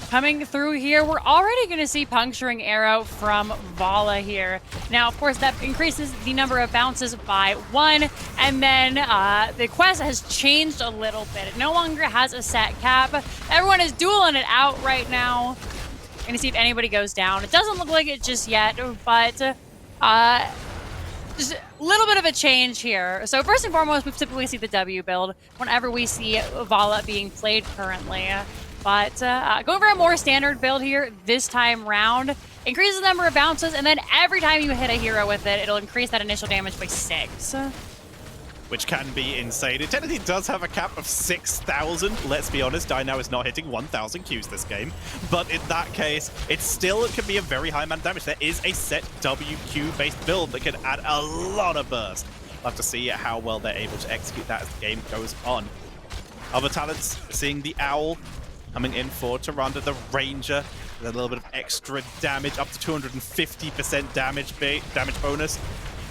Coming through here, we're already going to see Puncturing Arrow from Vala here. Now, of course, that increases the number of bounces by 1, and then the quest has changed a little bit. It no longer has a set cap. Everyone is dueling it out right now. Going to see if anybody goes down. It doesn't look like it just yet, but just a little bit of a change here. So first and foremost, we typically see the W build whenever we see Vala being played currently. But going for a more standard build here this time round, increases the number of bounces, and then every time you hit a hero with it, it'll increase that initial damage by 6. Which can be insane. It technically does have a cap of 6,000. Let's be honest, Dynao is not hitting 1,000 Qs this game. But in that case, it still can be a very high amount of damage. There is a set WQ-based build that can add a lot of burst. We'll have to see how well they're able to execute that as the game goes on. Other talents, seeing the Owl coming in for Tyrande, the Ranger, with a little bit of extra damage, up to 250% damage bonus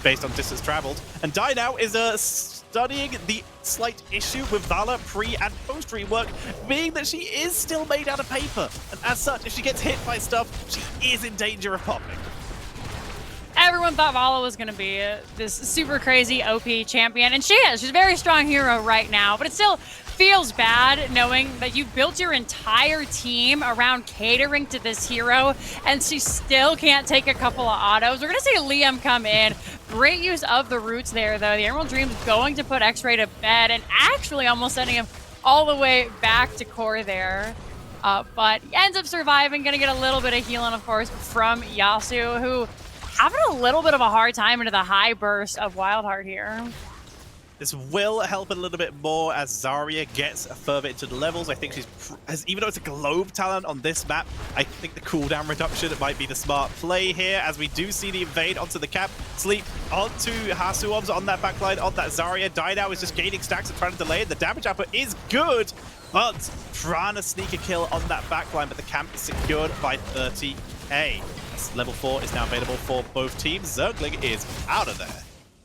based on distance traveled. And Dynao is studying the slight issue with Vala pre and post rework, being that she is still made out of paper. And as such, if she gets hit by stuff, she is in danger of popping. Everyone thought Vala was going to be this super crazy OP champion, and she is. She's a very strong hero right now, but it still feels bad knowing that you built your entire team around catering to this hero, and she still can't take a couple of autos. We're going to see Liam come in. Great use of the roots there, though. The Emerald Dream's going to put X-Ray to bed, and actually almost sending him all the way back to core there. But ends up surviving, going to get a little bit of healing, of course, from Yasu, who having a little bit of a hard time into the high burst of WildHeart here. This will help a little bit more as Zarya gets further into the levels. I think even though it's a globe talent on this map, I think the cooldown reduction might be the smart play here, as we do see the invade onto the cap, sleep onto Hasuobs on that backline, on that Zarya. Dynao is just gaining stacks and trying to delay it. The damage output is good, but trying to sneak a kill on that backline, but the camp is secured by 30k. Level 4 is now available for both teams. Zergling is out of there.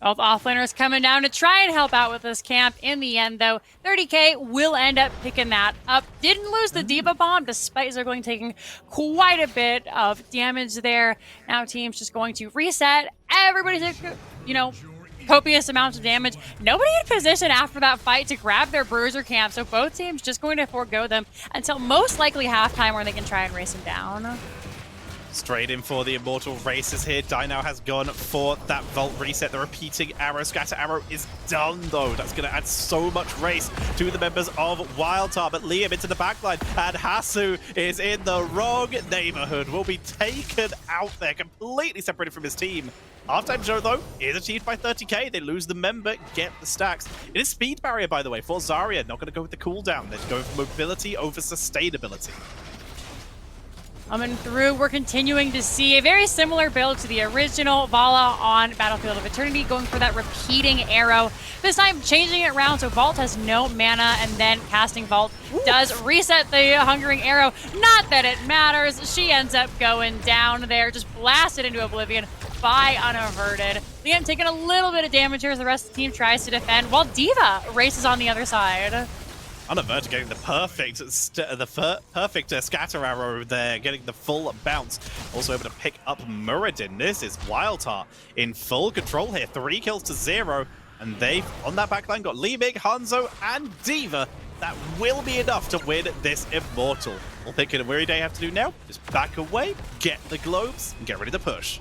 Both offlaners coming down to try and help out with this camp. In the end, though, 30k will end up picking that up. Didn't lose the Diva Bomb, despite Zergling taking quite a bit of damage there. Now team's just going to reset. Everybody took, copious amounts of damage. Nobody in position after that fight to grab their bruiser camp, so both teams just going to forego them until most likely halftime, where they can try and race them down. Straight in for the Immortal Races here. Dynao has gone for that Vault reset. The repeating arrow, scatter arrow is done though. That's going to add so much race to the members of WildHeart. But Liam into the backline, and Hasu is in the wrong neighborhood. Will be taken out there, completely separated from his team. Halftime show though is achieved by 30k. They lose the member, get the stacks. It is speed barrier, by the way, for Zarya. Not going to go with the cooldown. They're going for mobility over sustainability. Coming through, we're continuing to see a very similar build to the original Vala on Battlefield of Eternity, going for that repeating arrow. This time changing it around so Vault has no mana, and then casting Vault does reset the Hungering Arrow. Not that it matters. She ends up going down there, just blasted into oblivion by Unaverted. Liam taking a little bit of damage here as the rest of the team tries to defend, while Diva races on the other side. Unaverted getting the perfect scatter arrow there, getting the full bounce. Also able to pick up Muradin. This is WildHeart in full control here. 3 kills to 0. And they've, on that backline, got Liebig, Hanzo, and D.Va. That will be enough to win this Immortal. All Pickett and Weary Day have to do now is back away, get the globes, and get ready to push.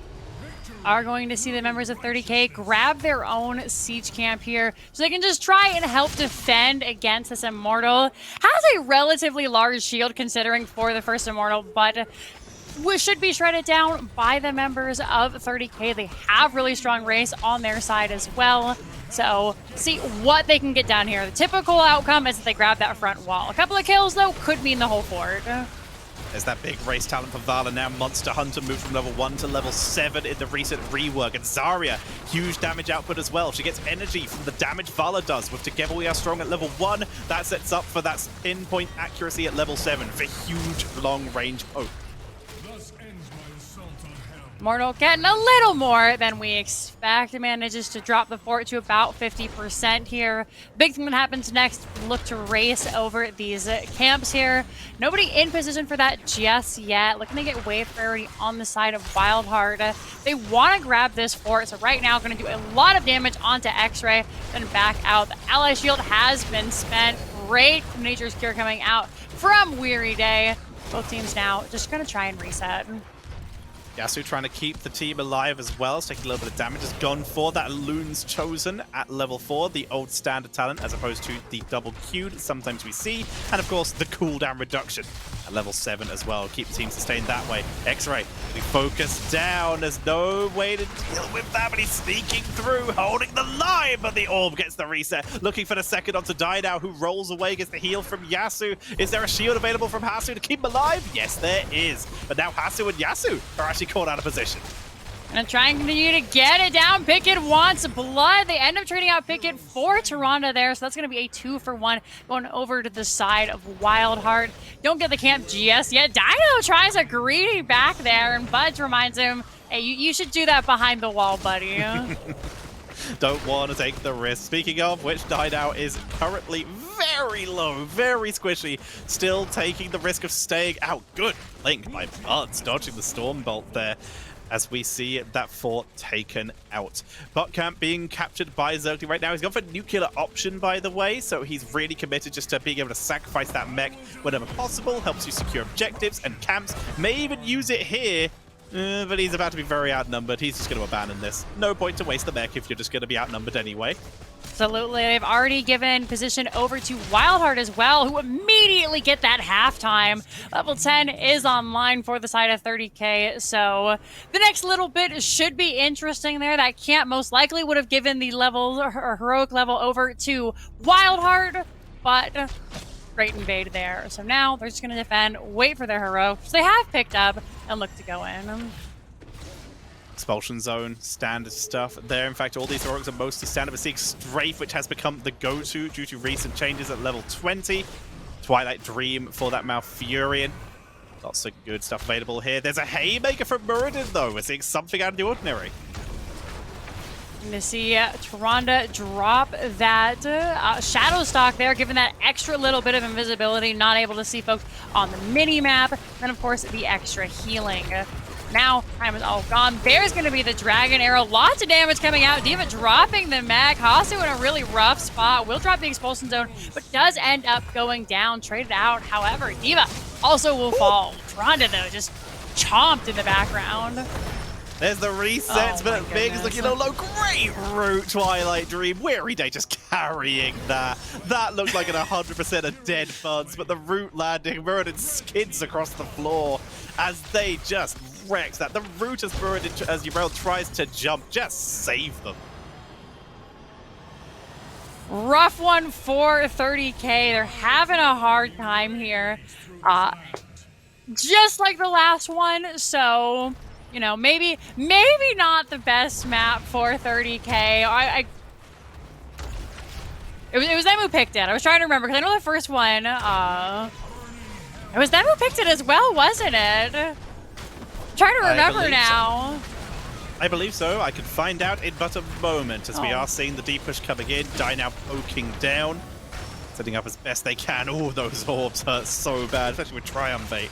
Are going to see the members of 30K grab their own siege camp here so they can just try and help defend against this Immortal. Has a relatively large shield considering for the first Immortal, but we should be shredded down by the members of 30K. They have really strong race on their side as well. So see what they can get down here. The typical outcome is that they grab that front wall. A couple of kills, though, could mean the whole fort. There's that big race talent for Vala now. Monster Hunter moved from level 1 to level 7 in the recent rework. And Zarya, huge damage output as well. She gets energy from the damage Vala does. With Together We Are Strong at level 1, that sets up for that pinpoint accuracy at level 7 for huge long-range poke. Mortal getting a little more than we expect. Manages to drop the fort to about 50% here. Big thing that happens next, look to race over these camps here. Nobody in position for that just yet. Looking to get wave priority on the side of WildHeart. They want to grab this fort, so right now going to do a lot of damage onto X-Ray, then back out. The ally shield has been spent. Great Nature's Cure coming out from Weary Day. Both teams now just going to try and reset. Yasuo trying to keep the team alive as well. It's taking a little bit of damage. Has gone for that Loon's Chosen at level 4, the old standard talent, as opposed to the double Q that sometimes we see. And of course, the cooldown reduction at level 7 as well. Keep the team sustained that way. X-Ray, we focus down. There's no way to deal with that, but he's sneaking through, holding the line. But the orb gets the reset. Looking for the second onto Die now, who rolls away, gets the heal from Yasuo. Is there a shield available from Hasu to keep him alive? Yes, there is. But now Hasu and Yasuo are actually caught out of position. And trying to continue to get it down. Pickett wants blood. They end up trading out Pickett for Tyrande there, so that's going to be a 2-for-1 going over to the side of WildHeart. Don't get the camp GS yet. Dino tries a greedy back there, and Budge reminds him, hey, you should do that behind the wall, buddy. Don't want to take the risk. Speaking of which, Dino is currently very low, very squishy, still taking the risk of staying out. Good link by Buds, dodging the Storm Bolt there as we see that fort taken out. Bot camp being captured by Zergly right now. He's gone for nuclear option, by the way, so he's really committed just to being able to sacrifice that mech whenever possible. Helps you secure objectives and camps. May even use it here. But he's about to be very outnumbered. He's just going to abandon this. No point to waste the mech if you're just going to be outnumbered anyway. Absolutely. They've already given position over to WildHeart as well, who immediately get that halftime. Level 10 is online for the side of 30K, so the next little bit should be interesting there. That camp most likely would have given the level or heroic level over to WildHeart, but great invade there. So now they're just going to defend, wait for their heroic, which they have picked up, and look to go in. Expulsion zone, standard stuff there. In fact, all these heroics are mostly standard. We're seeing Strafe, which has become the go-to due to recent changes at level 20. Twilight Dream for that Malfurion. Lots of good stuff available here. There's a Haymaker from Muradin, though. We're seeing something out of the ordinary. To see Tyrande drop that Shadow Stalk there, giving that extra little bit of invisibility, not able to see folks on the mini-map. Then, of course, the extra healing. Now, time is all gone. There's going to be the Dragon Arrow. Lots of damage coming out. D.Va dropping the mech. Hasu in a really rough spot. Will drop the Expulsion Zone, but does end up going down. Traded out. However, D.Va also will fall. Tyrande, though, just chomped in the background. There's the resets, but Big's looking low. Great route, Twilight Dream. Weary Day just carrying that. That looked like an 100% of dead buds, but the root landing, Muradin skids across the floor as they just wrecks that. The root as Muradin, as Yrel tries to jump, just save them. Rough one for 30K. They're having a hard time here. Just like the last one, so you know, maybe not the best map for 30K. It was them who picked it. I was trying to remember, because I know the first one, it was them who picked it as well, wasn't it? I'm trying to remember now. I believe so. I can find out in but a moment, as we are seeing the deep push coming in. Die now poking down, setting up as best they can. Oh, those orbs hurt so bad, especially with Triumphate.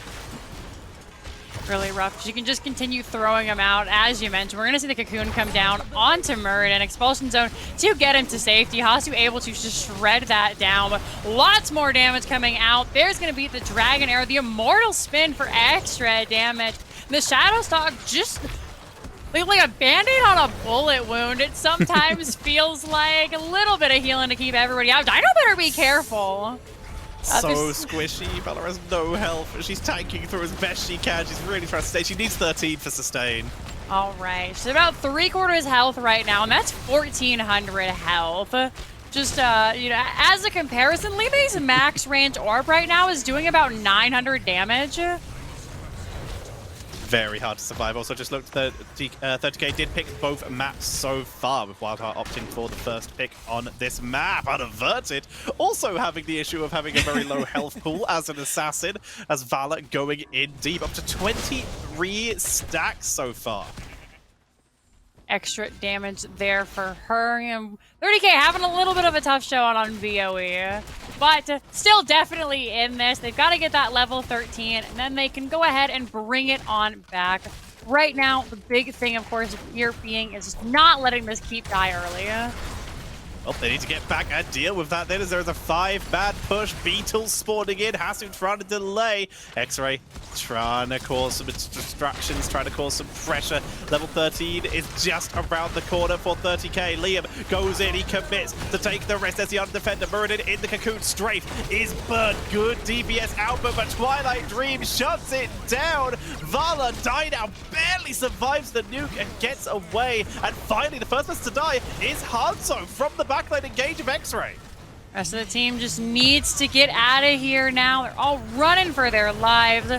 Really rough. She can just continue throwing him out. As you mentioned, we're going to see the Cocoon come down onto Muradin. Expulsion Zone to get him to safety. Hasu able to just shred that down. But lots more damage coming out. There's going to be the Dragon Arrow, the Immortal Spin for extra damage. The Shadow Stalk just like a Band-Aid on a bullet wound. It sometimes feels like a little bit of healing to keep everybody out. Dino better be careful. So squishy. Valor has no health. She's tanking through as best she can. She's really trying to stay. She needs 13 for sustain. All right. She's about 3/4 health right now, and that's 1,400 health. Just, you know, as a comparison, Lime's max range orb right now is doing about 900 damage. Very hard to survive. Also, just looked at 30k did pick both maps so far, with WildHeart opting for the first pick on this map. Unaverted, also having the issue of having a very low health pool as an assassin, as Valor going in deep, up to 23 stacks so far. Extra damage there for her. And 30k having a little bit of a tough show on BOE, but still definitely in this. They've got to get that level 13, and then they can go ahead and bring it on back. Right now, the big thing, of course, here being is just not letting this keep die early. Well, they need to get back and deal with that then, as there's a 5-man push. Beetles spawning in. Hasu trying to delay. X-Ray trying to cause some distractions, trying to cause some pressure. Level 13 is just around the corner for 30k. Liam goes in. He commits to take the rest as the undefender. Muradin in the Cocoon. Strafe is burnt. Good DPS output, but Twilight Dream shuts it down. Vala Dynow barely survives the nuke and gets away. And finally, the first person to die is Hanzo from the backline engage of X-Ray. Rest of the team just needs to get out of here now. They're all running for their lives.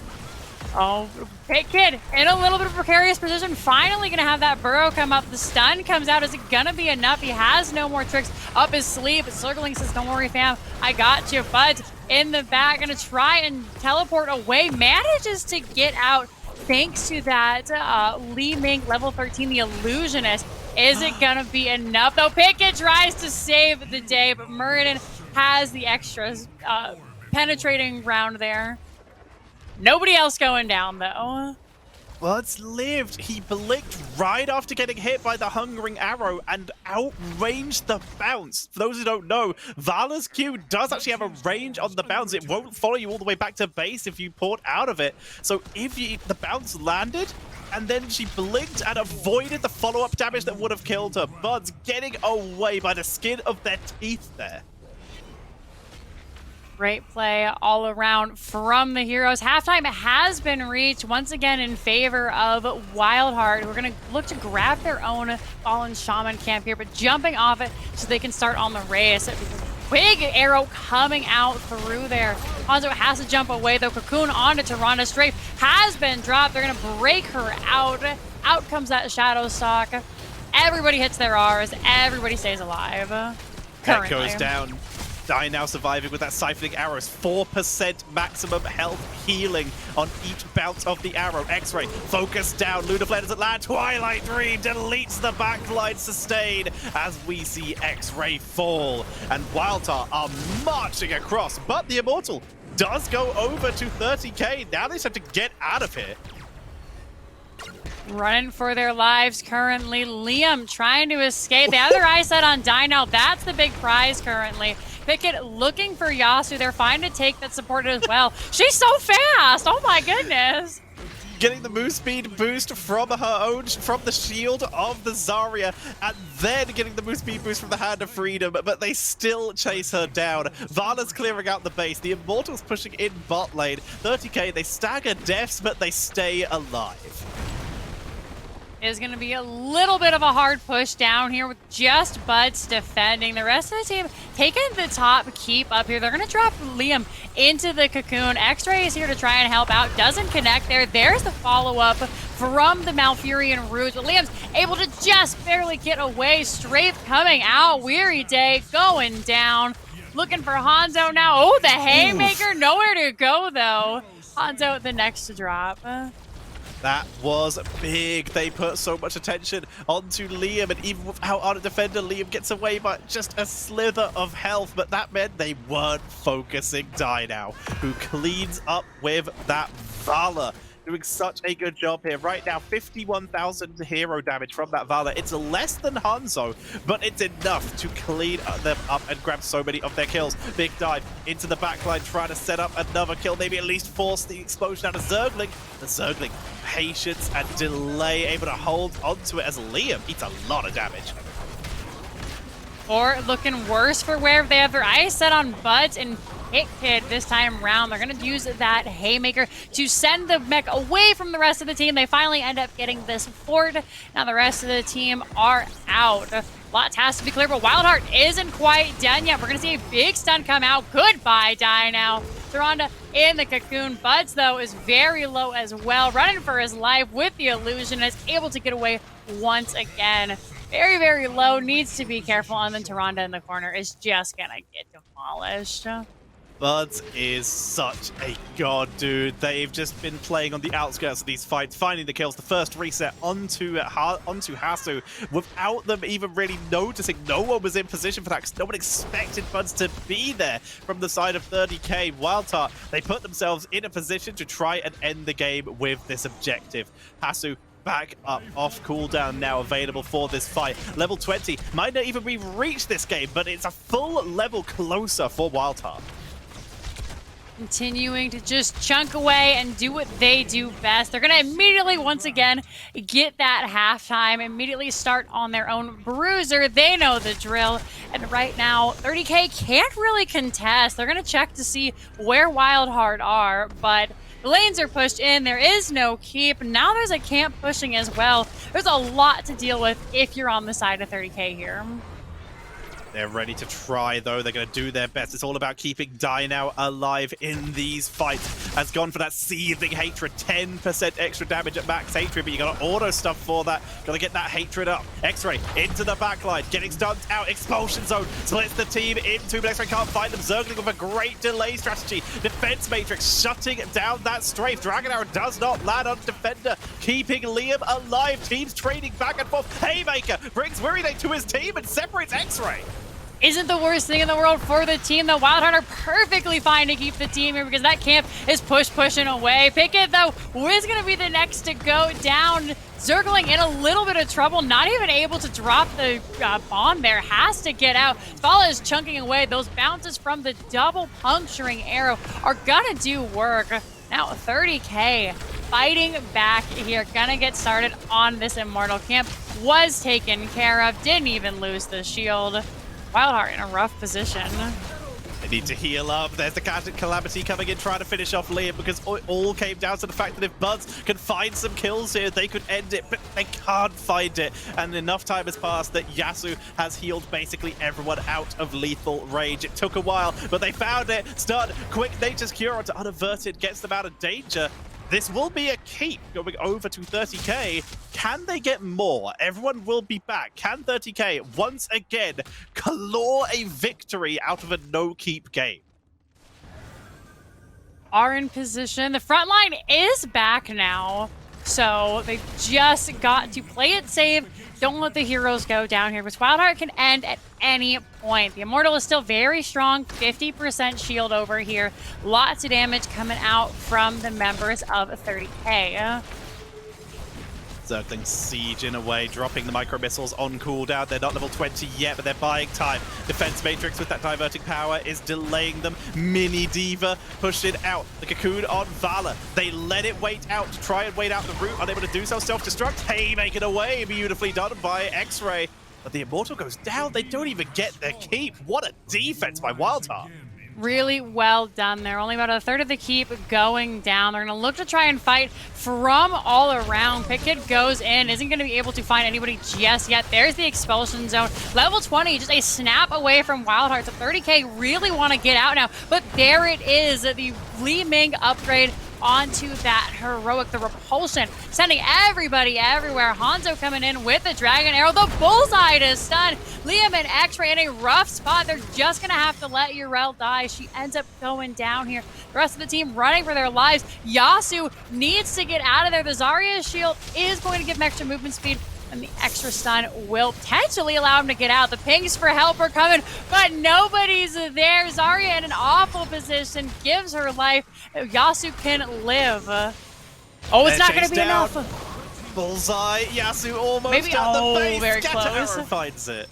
Oh, Pit Kid in a little bit of a precarious position. Finally gonna have that burrow come up. The stun comes out. Is it gonna be enough? He has no more tricks up his sleeve. But Circling says, don't worry, fam. I got you. Bud in the back. Gonna try and teleport away. Manages to get out thanks to that Li Ming level 13, the Illusionist. Is it gonna be enough though? Pickett tries to save the day, but Muradin has the extras penetrating round there. Nobody else going down though. Well, it's lived. He blinked right after getting hit by the Hungering Arrow and outranged the bounce. For those who don't know, Vala's Q does actually have a range on the bounce. It won't follow you all the way back to base if you port out of it. So if the bounce landed, and then she blinked and avoided the follow-up damage that would have killed her. Buds getting away by the skin of their teeth there. Great play all around from the heroes. Halftime has been reached once again in favor of WildHeart. We're going to look to grab their own Fallen Shaman camp here, but jumping off it so they can start on the race. Big arrow coming out through there. Hanzo has to jump away though. Cocoon onto Tyrande. Strafe has been dropped. They're gonna break her out. Out comes that Shadow Stalk. Everybody hits their R's. Everybody stays alive. That goes down. Dynow surviving with that siphoning arrows. 4% maximum health healing on each bounce of the arrow. X-Ray focus down. Lunar Flare doesn't land. Twilight Dream deletes the backline sustain as we see X-Ray fall. And WildHeart are marching across, but the Immortal does go over to 30k. Now they just have to get out of here. Running for their lives currently. Liam trying to escape. The other eye set on Dynow. That's the big prize currently. Pickett looking for Yasu. They're fine to take that supported as well. She's so fast. Oh my goodness. Getting the move speed boost from from the shield of the Zarya, and then getting the move speed boost from the Hand of Freedom, but they still chase her down. Vala's clearing out the base. The Immortals pushing in bot lane. 30k, they stagger deaths, but they stay alive. Is going to be a little bit of a hard push down here with just Buds defending. The rest of the team taking the top keep up here. They're going to drop Liam into the Cocoon. X-Ray is here to try and help out. Doesn't connect there. There's the follow-up from the Malfurion Rouge. But Liam's able to just barely get away. Strafe coming out. Weary Day going down. Looking for Hanzo now. Oh, the Haymaker. Oof. Nowhere to go, though. Hanzo, the next to drop. That was big. They put so much attention onto Liam, and even without our defender, Liam gets away by just a slither of health, but that meant they weren't focusing Dynow, who cleans up with that Vala. doing such a good job here. Right now, 51,000 hero damage from that Vala. It's less than Hanzo, but it's enough to clean them up and grab so many of their kills. Big dive into the backline, trying to set up another kill, maybe at least force the explosion out of Zergling. The Zergling, patience and delay, able to hold onto it as Liam eats a lot of damage. Or looking worse for where they have their eyes set on Buds and Hit Kid this time around. They're going to use that Haymaker to send the mech away from the rest of the team. They finally end up getting this fort. Now the rest of the team are out. Lots has to be clear, but WildHeart isn't quite done yet. We're going to see a big stun come out. Goodbye, die now. Tyrande in the cocoon. Buds, though, is very low as well, running for his life with the illusion, is able to get away once again. Very, very low, needs to be careful, and then Tyrande in the corner is just going to get demolished. Buds is such a god, dude. They've just been playing on the outskirts of these fights, finding the kills. The first reset onto Hasu without them even really noticing. No one was in position for that because no one expected Buds to be there from the side of 30k. WildHeart, they put themselves in a position to try and end the game with this objective. Hasu back up off cooldown now, available for this fight. Level 20 might not even be reached this game, but it's a full level closer for WildHeart. Continuing to just chunk away and do what they do best. They're going to immediately, once again, get that halftime, immediately start on their own bruiser. They know the drill. And right now, 30k can't really contest. They're going to check to see where WildHeart are, but the lanes are pushed in. There is no keep. Now there's a camp pushing as well. There's a lot to deal with if you're on the side of 30k here. They're ready to try, though. They're going to do their best. It's all about keeping Dynao alive in these fights. Has gone for that seething hatred. 10% extra damage at max hatred, but you got to auto stuff for that. Got to get that hatred up. X-Ray into the backline. Getting stunned out. Expulsion zone. Splits the team in two, but X-Ray can't find them. Zergling with a great delay strategy. Defense Matrix shutting down that strafe. Dragon Arrow does not land on Defender. Keeping Liam alive. Teams trading back and forth. Haymaker brings Wirine to his team and separates X-Ray. Isn't the worst thing in the world for the team. The WildHeart are perfectly fine to keep the team here because that camp is pushing away. Pickett, though, is going to be the next to go down. Zergling in a little bit of trouble, not even able to drop the bomb there. Has to get out. Spala is chunking away. Those bounces from the double puncturing arrow are going to do work. Now 30k fighting back here. Gonna get started on this Immortal camp. Was taken care of. Didn't even lose the shield. WildHeart in a rough position. They need to heal up. There's the Calamity coming in, trying to finish off Liam, because it all came down to the fact that if Buds can find some kills here, they could end it, but they can't find it. And enough time has passed that Yasu has healed basically everyone out of lethal range. It took a while, but they found it. Stun, quick Nature's Cure onto Unaverted, gets them out of danger. This will be a keep going over to 30k. Can they get more? Everyone will be back. Can 30k once again claw a victory out of a no-keep game? Are in position. The front line is back now. So they've just got to play it safe. Don't let the heroes go down here, because WildHeart can end at any point. The Immortal is still very strong, 50% shield over here. Lots of damage coming out from the members of 30k. Zergling sieging away, dropping the micro missiles on cooldown. They're not level 20 yet, but they're buying time. Defense Matrix with that diverting power is delaying them. Mini Diva pushing out. The cocoon on Vala. They let it wait out to try and wait out the route. Unable to do so. Self-destruct. Hey, make it away. Beautifully done by X-Ray. But the Immortal goes down. They don't even get their keep. What a defense by WildHeart. Really well done there. Only about a third of the keep going down. They're going to look to try and fight from all around. Pickett goes in. Isn't going to be able to find anybody just yet. There's the expulsion zone. Level 20, just a snap away from WildHeart. So 30k really want to get out now. But there it is. The Li Ming upgrade onto that heroic, the repulsion, sending everybody everywhere. Hanzo coming in with the dragon arrow. The bullseye to stun. Liam and X-Ray in a rough spot. They're just gonna have to let Urel die. She ends up going down here. The rest of the team running for their lives. Yasu needs to get out of there. The Zarya shield is going to give him extra movement speed, and the extra stun will potentially allow him to get out. The pings for help are coming, but nobody's there. Zarya in an awful position, gives her life. Yasu can live. Oh, it's They're not going to chased be down. enough. Bullseye. Yasu almost Maybe- at the oh, base. very Tetcher close. arrow finds it.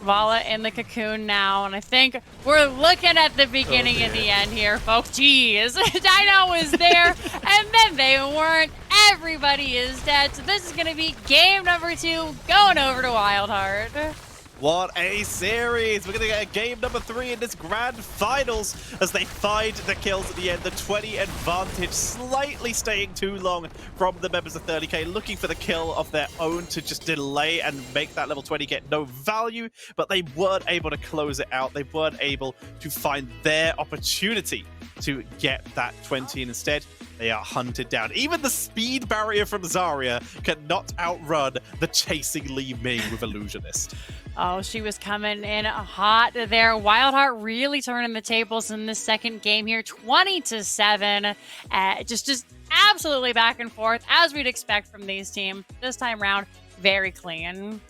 Vala in the cocoon now, and I think we're looking at the beginning and the end here, folks. Jeez, Dino was there, and then they weren't. Everybody is dead, so this is going to be game number 2, going over to WildHeart. What a series! We're going to get a game number 3 in this grand finals as they find the kills at the end. The 20 advantage, slightly staying too long from the members of 30k, looking for the kill of their own to just delay and make that level 20 get no value, but they weren't able to close it out. They weren't able to find their opportunity to get that 20, and instead they are hunted down. Even the speed barrier from Zarya cannot outrun the chasing Li Ming with Illusionist. Oh, she was coming in hot there. WildHeart really turning the tables in the second game here, 20-7. Just absolutely back and forth, as we'd expect from these teams. This time around, very clean.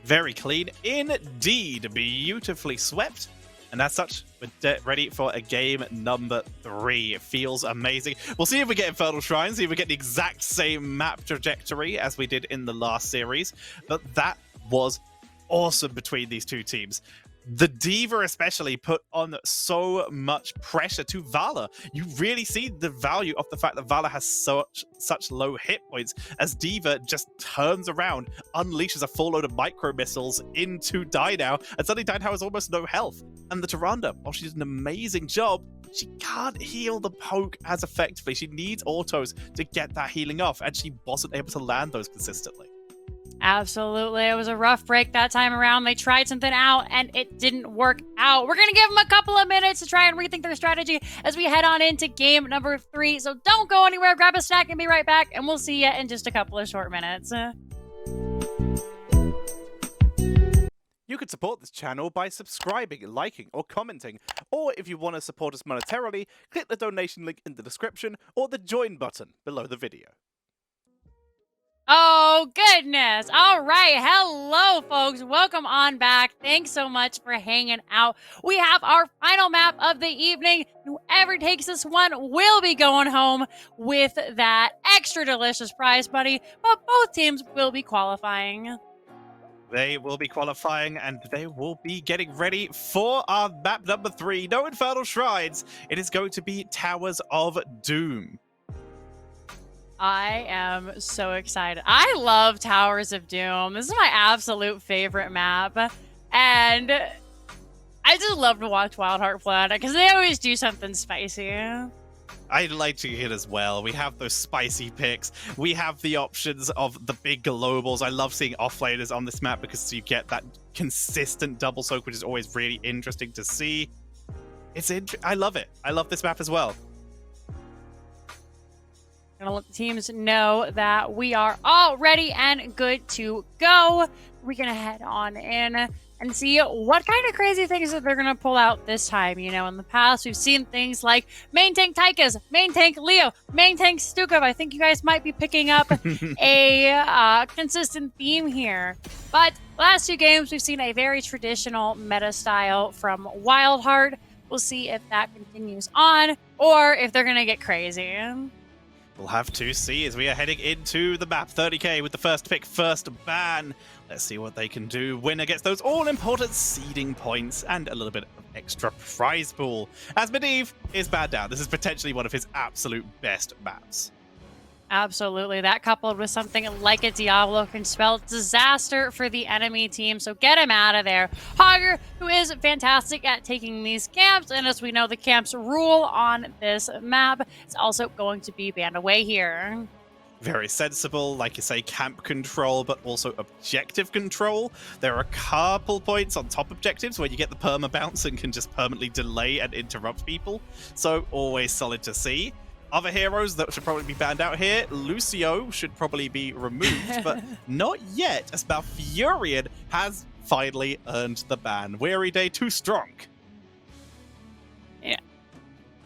Very clean indeed. Beautifully swept. And as such, we're ready for a game number 3. It feels amazing. We'll see if we get Infernal Shrine, see if we get the exact same map trajectory as we did in the last series. But that was awesome between these two teams. The D.Va especially put on so much pressure to Vala. You really see the value of the fact that Vala has such low hit points as D.Va just turns around, unleashes a full load of micro missiles into Dino, and suddenly Dino has almost no health. And the Tyrande, while she did an amazing job, she can't heal the poke as effectively. She needs autos to get that healing off, and she wasn't able to land those consistently. Absolutely. It was a rough break that time around. They tried something out and it didn't work out. We're going to give them a couple of minutes to try and rethink their strategy as we head on into game number 3. So don't go anywhere. Grab a snack and be right back. And we'll see you in just a couple of short minutes. You could support this channel by subscribing, liking, or commenting. Or if you want to support us monetarily, click the donation link in the description or the join button below the video. Oh, goodness. All right. Hello, folks. Welcome on back. Thanks so much for hanging out. We have our final map of the evening. Whoever takes this one will be going home with that extra delicious prize money, but both teams will be qualifying. They will be qualifying, and they will be getting ready for our map number 3. No Infernal Shrines. It is going to be Towers of Doom. I am so excited. I love Towers of Doom. This is my absolute favorite map. And I just love to watch WildHeart play on it because they always do something spicy. I like to hit as well. We have those spicy picks. We have the options of the big globals. I love seeing offlaners on this map because you get that consistent double soak, which is always really interesting to see. I love it. I love this map as well. Gonna let the teams know that we are all ready and good to go. We're gonna head on in and see what kind of crazy things that they're gonna pull out this time. You know, in the past we've seen things like main tank Tychus, main tank Leo, main tank Stukov. I think you guys might be picking up a consistent theme here. But last 2 games we've seen a very traditional meta style from WildHeart. We'll see if that continues on or if they're gonna get crazy. We'll have to see as we are heading into the map 30k with the first pick, first ban. Let's see what they can do. Winner gets those all-important seeding points and a little bit of extra prize pool. As Medivh is banned out. This is potentially one of his absolute best maps. Absolutely. That coupled with something like a Diablo can spell disaster for the enemy team. So get him out of there. Hogger, who is fantastic at taking these camps, and as we know, the camps rule on this map, is also going to be banned away here. Very sensible, like you say, camp control, but also objective control. There are a couple points on top objectives where you get the perma bounce and can just permanently delay and interrupt people. So always solid to see. Other heroes that should probably be banned out here. Lucio should probably be removed, but not yet, as Malfurion has finally earned the ban. Weary Day too strong. Yeah.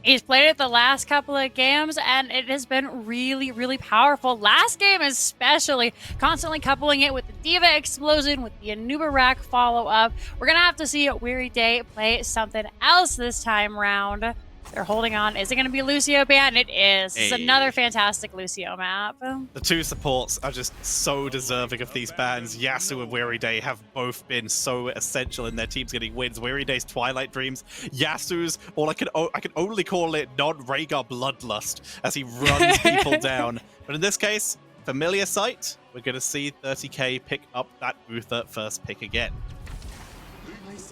He's played it the last couple of games, and it has been really, really powerful. Last game especially, constantly coupling it with the D.Va explosion, with the Anubarak follow-up. We're going to have to see Weary Day play something else this time round. They're holding on. Is it going to be Lucio ban? It is. This is another fantastic Lucio map. The two supports are just so deserving of these bans. Yasuo and Weary Day have both been so essential in their teams getting wins. Weary Day's Twilight Dreams, Yasuo's, or I can only call it non-Rhaegar Bloodlust as he runs people down. But in this case, familiar sight, we're going to see 30k pick up that Uther first pick again.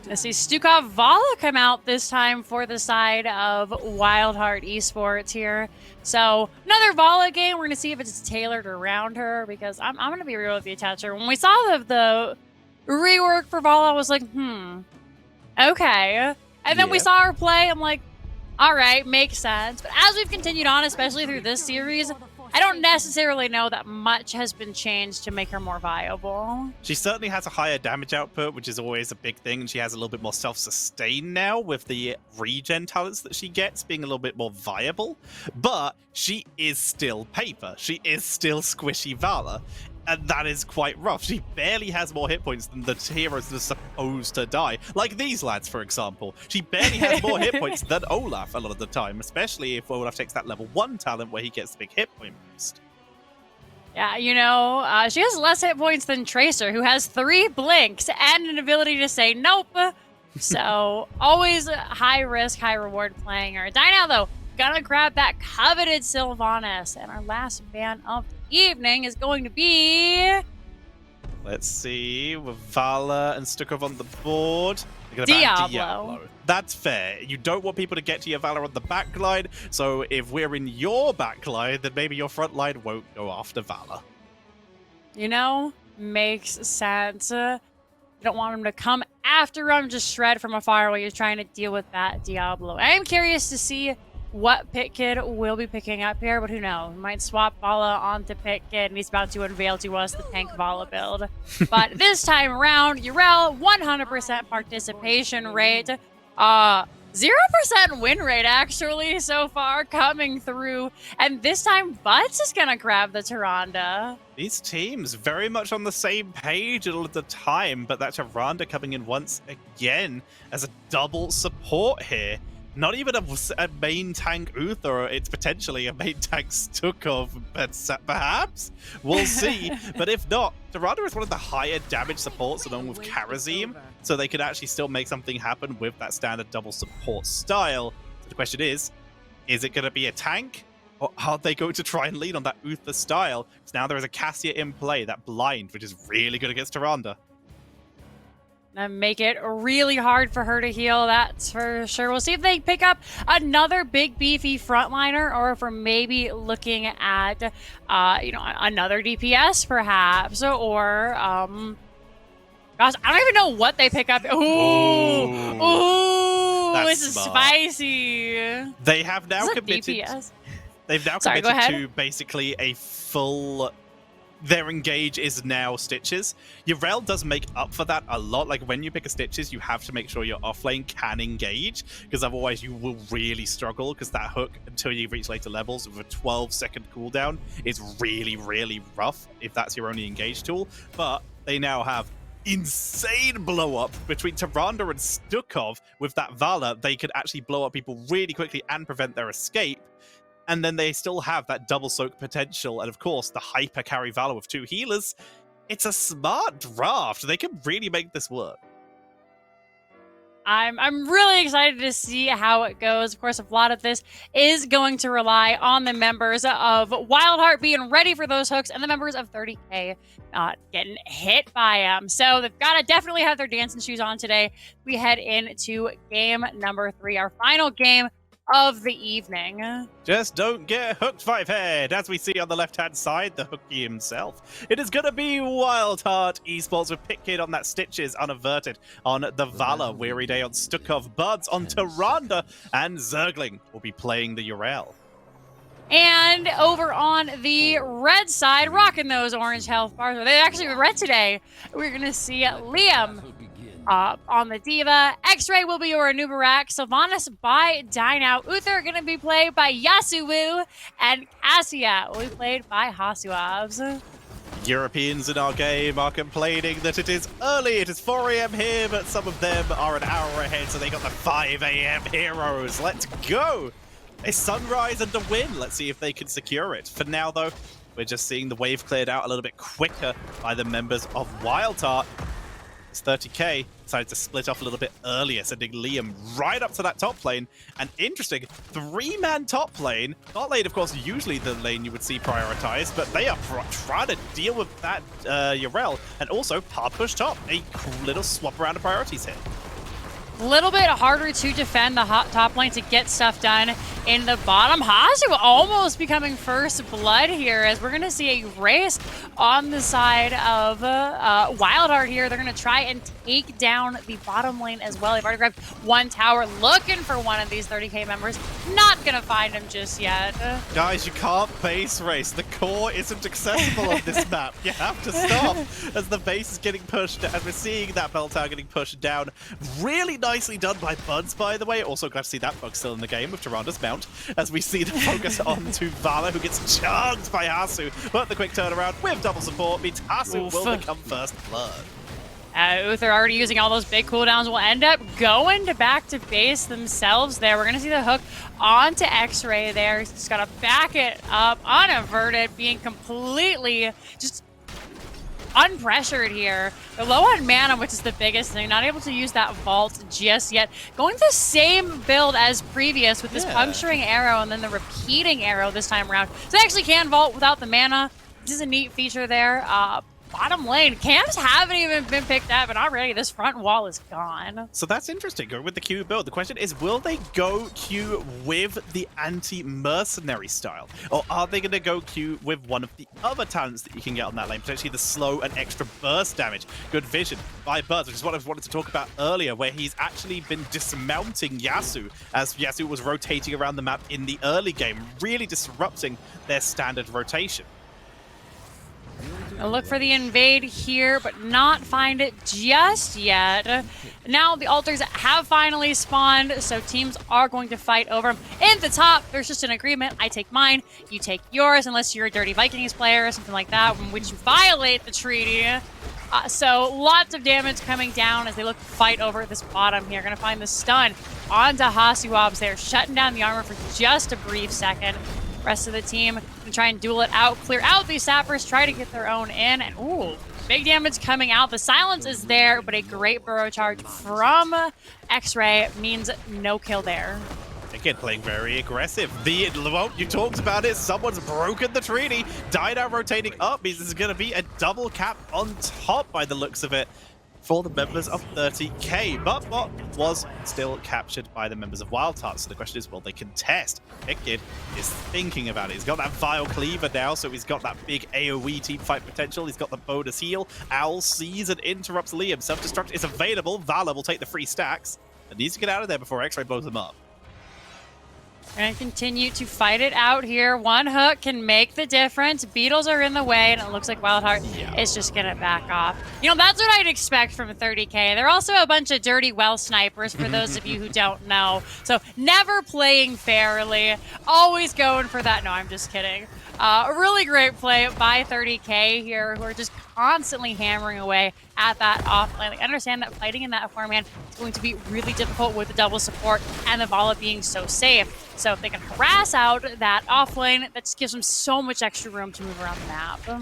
I see Stukov Vala come out this time for the side of WildHeart Esports here. So another Vala game. We're going to see if it's tailored around her, because I'm going to be real with you, Tetcher. When we saw the rework for Vala, I was like, okay. And then we saw her play. I'm like, all right, makes sense. But as we've continued on, especially through this series, I don't necessarily know that much has been changed to make her more viable. She certainly has a higher damage output, which is always a big thing, and she has a little bit more self-sustain now with the regen talents that she gets being a little bit more viable. But she is still paper. She is still squishy Vala. And that is quite rough. She barely has more hit points than the heroes that are supposed to die. Like these lads, for example. She barely has more hit points than Olaf a lot of the time, especially if Olaf takes that level 1 talent where he gets the big hit point boost. Yeah, you know, she has less hit points than Tracer, who has 3 blinks and an ability to say nope. So, always high risk, high reward playing her. Dynow, though, gonna grab that coveted Sylvanas. And our last ban of the evening is going to be... Let's see, with Vala and Stukov on the board. Diablo. That's fair. You don't want people to get to your Vala on the back line, so if we're in your back line, then maybe your front line won't go after Vala. You know, makes sense. You don't want him to come after him, just shred from afar while you're trying to deal with that Diablo. I am curious to see what Pit Kid will be picking up here, but who knows? We might swap Vala onto Pit Kid, and he's about to unveil to us the tank Vala build. But this time around, Urel, 100% participation rate. 0% win rate, actually, so far, coming through. And this time, Butts is going to grab the Tyrande. These teams very much on the same page all the time, but that Tyrande coming in once again as a double support here. Not even a main tank Uther, it's potentially a main tank Stukov, perhaps? We'll see. But if not, Tyrande is one of the higher damage supports along with Karazim, so they could actually still make something happen with that standard double support style. So the question is it going to be a tank? Or are they going to try and lean on that Uther style? Because now there is a Cassia in play, that blind, which is really good against Tyrande. And make it really hard for her to heal, that's for sure. We'll see if they pick up another big beefy frontliner, or if we're maybe looking at, you know, another DPS perhaps, or gosh, I don't even know what they pick up. Ooh, this is spicy. They have now committed. DPS? They've now committed to basically a full. Their engage is now Stitches. Urel does make up for that a lot. Like when you pick a Stitches, you have to make sure your offlane can engage, because otherwise you will really struggle, because that hook, until you reach later levels with a 12-second cooldown, is really, really rough if that's your only engage tool. But they now have insane blow up between Tyrande and Stukov. With that Vala, they could actually blow up people really quickly and prevent their escape. And then they still have that double soak potential, and of course the hyper carry Vala with 2 healers. It's a smart draft. They can really make this work. I'm really excited to see how it goes. Of course, a lot of this is going to rely on the members of WildHeart being ready for those hooks, and the members of 30k not getting hit by them. So they've got to definitely have their dancing shoes on today. We head into game number 3, our final game of the evening. Just don't get hooked, Fivehead. As we see on the left-hand side, the hooky himself. It is going to be WildHeart Esports with Pit Kid on that Stitches unaverted on the Vala, Weary Day on Stukov, Buds on Tyrande, and Zergling will be playing the Urel. And over on the red side, rocking those orange health bars. They actually were red today. We're going to see Liam on the Diva. X-Ray will be your Anubarak. Sylvanas by Dynow. Uther going to be played by Yasuo. And Cassia will be played by Hasuavs. Europeans in our game are complaining that it is early, it is 4 AM here, but some of them are an hour ahead, so they got the 5 AM heroes. Let's go! A sunrise and a win. Let's see if they can secure it. For now, though, we're just seeing the wave cleared out a little bit quicker by the members of WildHeart. It's 30k decided to split off a little bit earlier, sending Liam right up to that top lane. And interesting, 3-man top lane. Bot lane, of course, usually the lane you would see prioritized, but they are trying to deal with that Yrel. And also, hard push top. A cool little swap around of priorities here. A little bit harder to defend the hot top lane to get stuff done in the bottom. Hasu almost becoming first blood here, as we're going to see a race on the side of WildHeart here. They're going to try and take down the bottom lane as well. They've already grabbed one tower, looking for one of these 30k members. Not going to find him just yet. Guys, you can't base race. The core isn't accessible on this map. You have to stop as the base is getting pushed, and we're seeing that bell tower getting pushed down. Really nicely done by Buds, by the way. Also glad to see that bug still in the game with Tyranda's mount, as we see the focus on to Vala, who gets chugged by Hasu. But the quick turnaround with double support means Hasu will become first blood. Uther already using all those big cooldowns will end up going to back to base themselves there. We're going to see the hook onto X-Ray there. He's just got to back it up, unaverted, being completely just unpressured here. They're low on mana, which is the biggest thing. Not able to use that vault just yet. Going the same build as previous with this puncturing arrow and then the repeating arrow this time around. So they actually can vault without the mana. This is a neat feature there. Bottom lane, camps haven't even been picked up, and already this front wall is gone. So that's interesting, going with the Q build. The question is, will they go Q with the anti-mercenary style? Or are they going to go Q with one of the other talents that you can get on that lane? Potentially the slow and extra burst damage. Good vision by Buzz, which is what I wanted to talk about earlier, where he's actually been dismounting Yasuo, as Yasuo was rotating around the map in the early game, really disrupting their standard rotation. I'll look for the invade here, but not find it just yet. Now the altars have finally spawned, so teams are going to fight over them. In the top, there's just an agreement. I take mine, you take yours, unless you're a Dirty Vikings player or something like that, in which you violate the treaty. So lots of damage coming down as they look to fight over this bottom here. Gonna find the stun onto Hasuwabs there, shutting down the armor for just a brief second. Rest of the team gonna try and duel it out, clear out these sappers, try to get their own in, and ooh, big damage coming out. The silence is there, but a great burrow charge from X-Ray means no kill there. Again, playing very aggressive. Well, you talked about it. Someone's broken the treaty. Died out rotating up means this is going to be a double cap on top by the looks of it for the members of 30k. But Bot was still captured by the members of WildHeart. So the question is, will they contest? Pickid is thinking about it. He's got that Vile Cleaver now, so he's got that big AoE team fight potential. He's got the bonus heal. Owl sees and interrupts Liam. Self-destruct is available. Vala will take the free stacks. And needs to get out of there before X-Ray blows them up. And continue to fight it out here. One hook can make the difference. Beetles are in the way, and it looks like WildHeart is just going to back off. You know, that's what I'd expect from 30k. They're also a bunch of dirty well snipers, for those of you who don't know. So never playing fairly. Always going for that. No, I'm just kidding. A really great play by 30k here, who are just constantly hammering away at that off lane. I understand that fighting in that 4-man is going to be really difficult with the double support and the Vala being so safe. So if they can harass out that off lane, that just gives them so much extra room to move around the map. All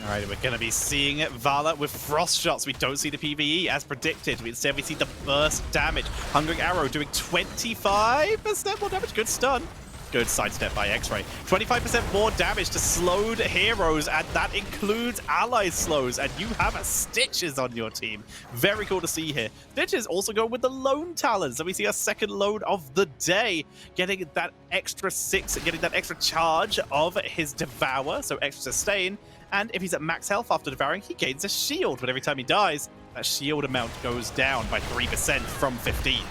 right, we're going to be seeing Vala with frost shots. We don't see the PvE as predicted. Instead, we see the burst damage. Hungering Arrow doing 25% more damage. Good stun. Good sidestep by X-Ray. 25% more damage to slowed heroes, and that includes ally slows, and you have Stitches on your team. Very cool to see here. Stitches also go with the lone talents, so we see a second load of the day, getting that extra 6, getting that extra charge of his Devour, so extra sustain, and if he's at max health after devouring, he gains a shield, but every time he dies, that shield amount goes down by 3% from 15.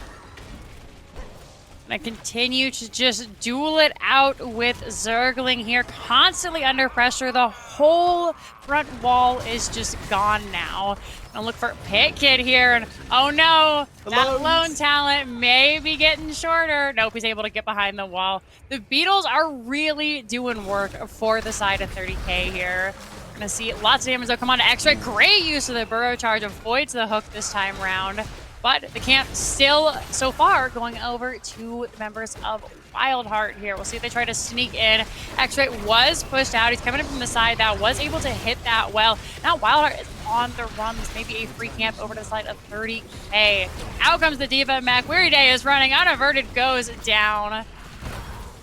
I continue to just duel it out with Zergling here, constantly under pressure. The whole front wall is just gone now. I'll look for Pit Kid here, and oh no, that lone talent may be getting shorter. Nope, he's able to get behind the wall. The Beatles are really doing work for the side of 30k here. Gonna see lots of damage though come on to X-Ray. Great use of the burrow charge, avoids the hook this time round. But the camp still, so far, going over to the members of WildHeart here. We'll see if they try to sneak in. X-Ray was pushed out. He's coming in from the side that was able to hit that well. Now WildHeart is on the run. This may be a free camp over to the side of 30K. Out comes the D.Va mech. Weary Day is running. Unaverted goes down.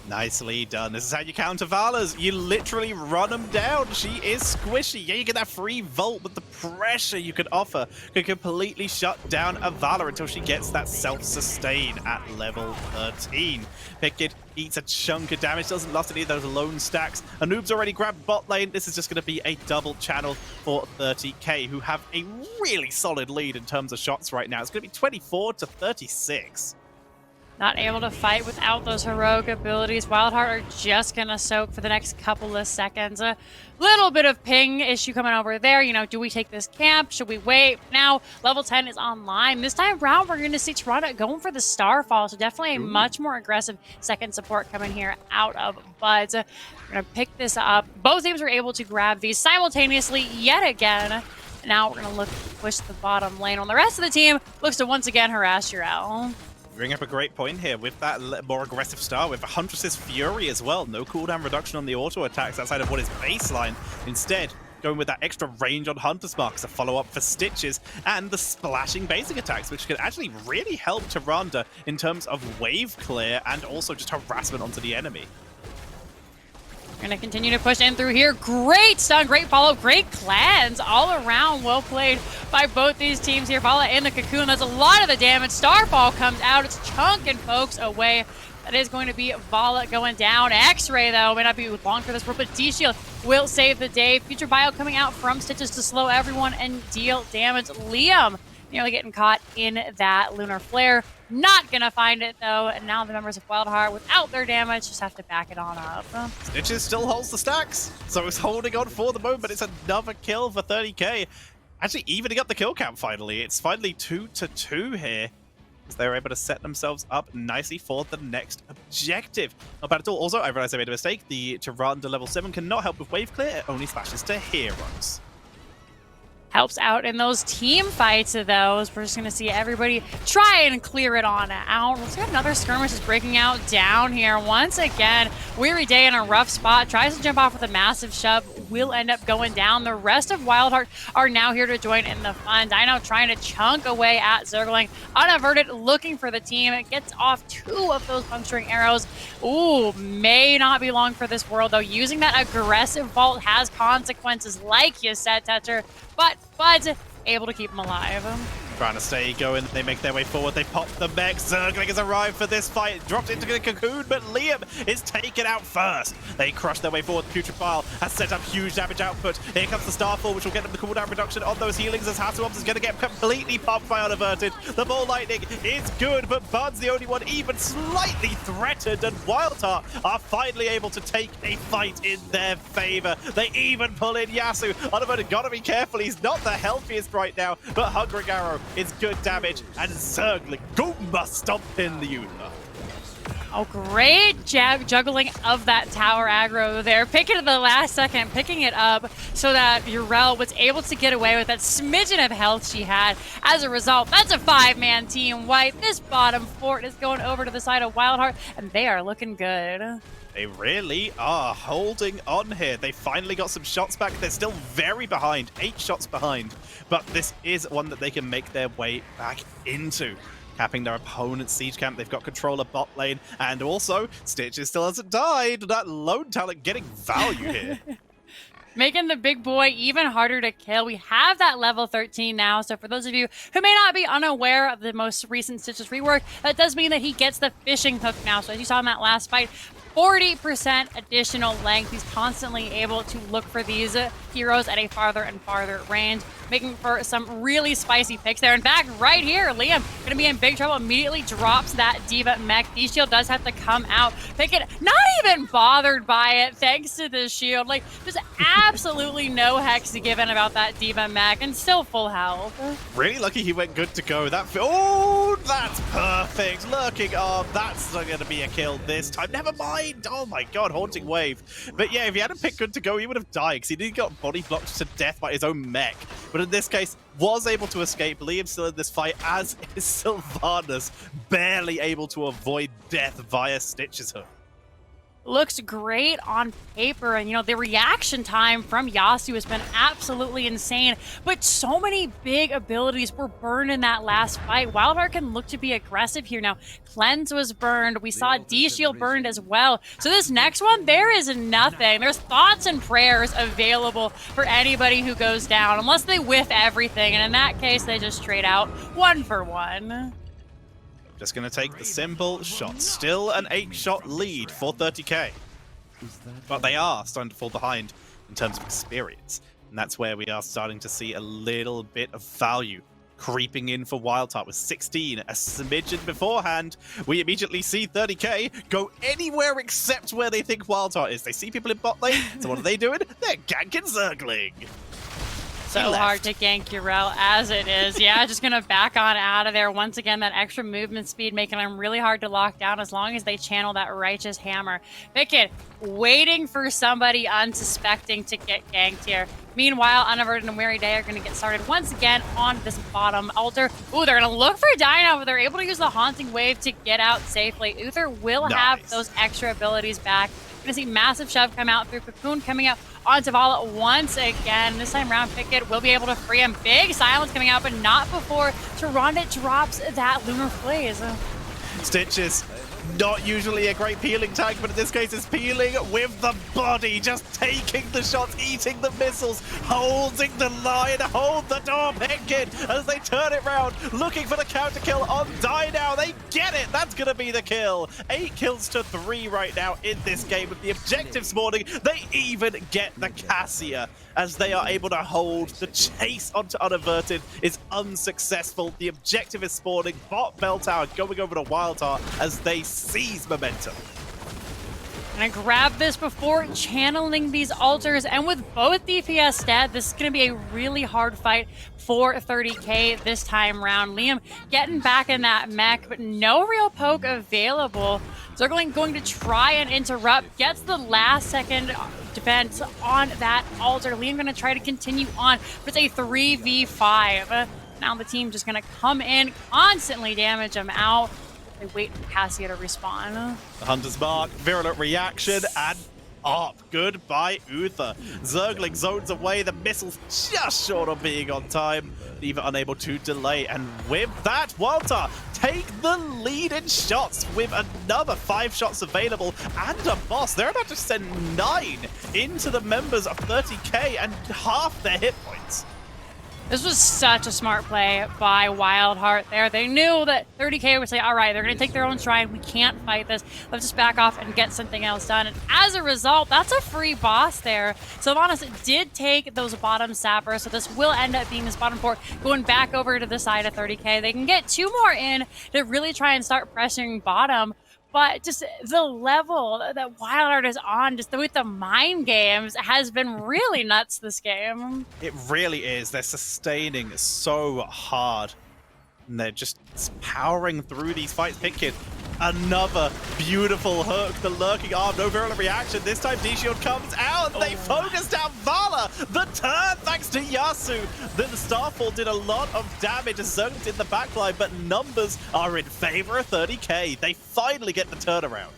Nicely done. This is how you counter Valas. You literally run them down. She is squishy. Yeah, you get that free volt, but the pressure you could offer could completely shut down a Vala until she gets that self-sustain at level 13. Pickett eats a chunk of damage, doesn't lose any of those lone stacks. Anoob's already grabbed bot lane. This is just going to be a double channel for 30K, who have a really solid lead in terms of shots right now. It's going to be 24 to 36. Not able to fight without those heroic abilities. WildHeart are just gonna soak for the next couple of seconds. A little bit of ping issue coming over there. You know, do we take this camp? Should we wait? Now, level 10 is online. This time around, we're gonna see Toronto going for the Starfall. So definitely a much more aggressive second support coming here out of Buds. We're gonna pick this up. Both teams were able to grab these simultaneously yet again. Now we're gonna look to push the bottom lane. On the rest of the team looks to once again harass Urel. Bring up a great point here with that more aggressive start with Huntress's Fury as well. No cooldown reduction on the auto attacks outside of what is baseline. Instead, going with that extra range on Hunter's Mark as a follow-up for Stitches and the splashing basic attacks, which could actually really help Tyrande in terms of wave clear and also just harassment onto the enemy. Gonna continue to push in through here. Great stun, great follow, great clans all around. Well played by both these teams here. Vala in the cocoon. That's a lot of the damage. Starfall comes out. It's chunking folks away. That is going to be Vala going down. X-Ray, though, may not be long for this world, but D-Shield will save the day. Future Bio coming out from Stitches to slow everyone and deal damage. Liam nearly getting caught in that Lunar Flare. Not gonna find it though, and now the members of WildHeart, without their damage, just have to back it on up. Stitches still holds the stacks, so it's holding on for the moment. It's another kill for 30K. Actually evening up the kill count finally. It's finally 2-2 here, as they're able to set themselves up nicely for the next objective. Not bad at all. Also, I realized I made a mistake. The Tyrande level 7 cannot help with wave clear. It only splashes to heroes. Helps out in those team fights of those. We're just going to see everybody try and clear it on out. Let's get another skirmish is breaking out down here. Once again, Weary Day in a rough spot. Tries to jump off with a massive shove. Will end up going down. The rest of WildHeart are now here to join in the fun. Dino trying to chunk away at Zergling. Unaverted looking for the team. It gets off 2 of those puncturing arrows. Ooh, may not be long for this world though. Using that aggressive vault has consequences, like you said, Tetcher. But Bud's able to keep him alive. Trying to stay going, they make their way forward, they pop the mech. Zergling has arrived for this fight, dropped into the cocoon, but Liam is taken out first. They crush their way forward. Putrefile has set up huge damage output. Here comes the Starfall, which will get them the cooldown reduction on those healings, as Hasselhoff is going to get completely popped by Unaverted. The Ball Lightning is good, but Bud's the only one even slightly threatened, and WildHeart are finally able to take a fight in their favor. They even pull in Yasuo. Unaverted gotta be careful, he's not the healthiest right now, but Hungering Arrow is good damage, and Zergling Goomba stomping the Una. Oh, great juggling of that tower aggro there. Picking it at the last second, picking it up so that Urel was able to get away with that smidgen of health she had. As a result, that's a 5-man team wipe. This bottom fort is going over to the side of WildHeart, and they are looking good. They really are holding on here. They finally got some shots back. They're still very behind, 8 shots behind. But this is one that they can make their way back into. Capping their opponent's siege camp. They've got control of bot lane. And also, Stitches still hasn't died. That lone talent getting value here. Making the big boy even harder to kill. We have that level 13 now, so for those of you who may not be unaware of the most recent Stitches rework, that does mean that he gets the fishing hook now. So as you saw in that last fight, 40% additional length. He's constantly able to look for these heroes at a farther and farther range, making for some really spicy picks there. In fact, right here, Liam gonna be in big trouble. Immediately drops that D.Va mech. D-Shield does have to come out. Pickett not even bothered by it, thanks to the shield. Like, there's absolutely no hex given about that D.Va mech, and still full health. Really lucky he went good to go. That oh, zone. That's perfect. Lurking arm. That's not going to be a kill this time. Never mind. Oh my god, Haunting Wave. But yeah, if he hadn't picked good to go, he would have died because he did got body blocked to death by his own mech. But in this case, was able to escape. Liam still in this fight, as is Sylvanas, barely able to avoid death via Stitch's hook. Looks great on paper, and you know the reaction time from Yasu has been absolutely insane, but so many big abilities were burned in that last fight. WildHeart can look to be aggressive here now. Cleanse was burned, we saw D-Shield burned as well, so this next one, there is nothing. There's thoughts and prayers available for anybody who goes down, unless they whiff everything, and in that case they just trade out 1 for 1. Just going to take the simple shot. Still an 8-shot lead for 30k. But they are starting to fall behind in terms of experience. And that's where we are starting to see a little bit of value creeping in for WildHeart with 16, a smidgen beforehand. We immediately see 30k go anywhere except where they think WildHeart is. They see people in bot lane, so what are they doing? They're ganking Zergling. So hard to gank Urel as it is. Yeah, just gonna back on out of there. Once again, that extra movement speed making them really hard to lock down as long as they channel that righteous hammer. Pickett waiting for somebody unsuspecting to get ganked here. Meanwhile, Unaverted and Weary Day are going to get started once again on this bottom altar. Ooh, they're going to look for Dino, but they're able to use the Haunting Wave to get out safely. Uther will have those extra abilities back. We're going to see Massive Shove come out through Cocoon, coming out on Zavala once again. This time around, Pickett will be able to free him. Big silence coming out, but not before Tyrande drops that Lunar Blaze. Stitches, not usually a great peeling tank, but in this case is peeling with the body, just taking the shots, eating the missiles, holding the line, hold the door, Pickett, as they turn it round, looking for the counter kill on Die Now. They get it, that's gonna be the kill. 8 kills to 3 right now in this game with the objective spawning. They even get the Cassia, as they are able to hold. The chase onto Unaverted is unsuccessful. The objective is spawning. Bot Bell Tower going over to WildHeart as they seize momentum. Gonna grab this before channeling these altars, and with both DPS dead, this is gonna be a really hard fight for 30k this time round. Liam getting back in that mech, but no real poke available. Zergling going to try and interrupt, gets the last second defense on that altar. Liam gonna try to continue on, but it's a 3v5. Now the team just gonna come in, constantly damage him out. They wait for Cassia to respawn. The Hunter's Mark, virulent reaction, and up. Goodbye, Uther. Zergling zones away, the missiles just short of being on time, even unable to delay. And with that, WildHeart take the lead in shots with another 5 shots available and a boss. They're about to send 9 into the members of 30k and half their hit points. This was such a smart play by WildHeart there. They knew that 30k would say, all right, they're going to take their own stride. We can't fight this. Let's just back off and get something else done. And as a result, that's a free boss there. Sylvanas did take those bottom sappers, so this will end up being this bottom port going back over to the side of 30k. They can get 2 more in to really try and start pressuring bottom. But just the level that WildHeart is on, just with the mind games, has been really nuts this game. It really is. They're sustaining so hard. And they're just powering through these fights. Pickett, another beautiful hook. The lurking arm, no virulent reaction. This time D-Shield comes out. They focus down Vala. The turn, thanks to Yasu. Then the Starfall did a lot of damage as Zergling's in the backline, but numbers are in favor of 30k. They finally get the turnaround.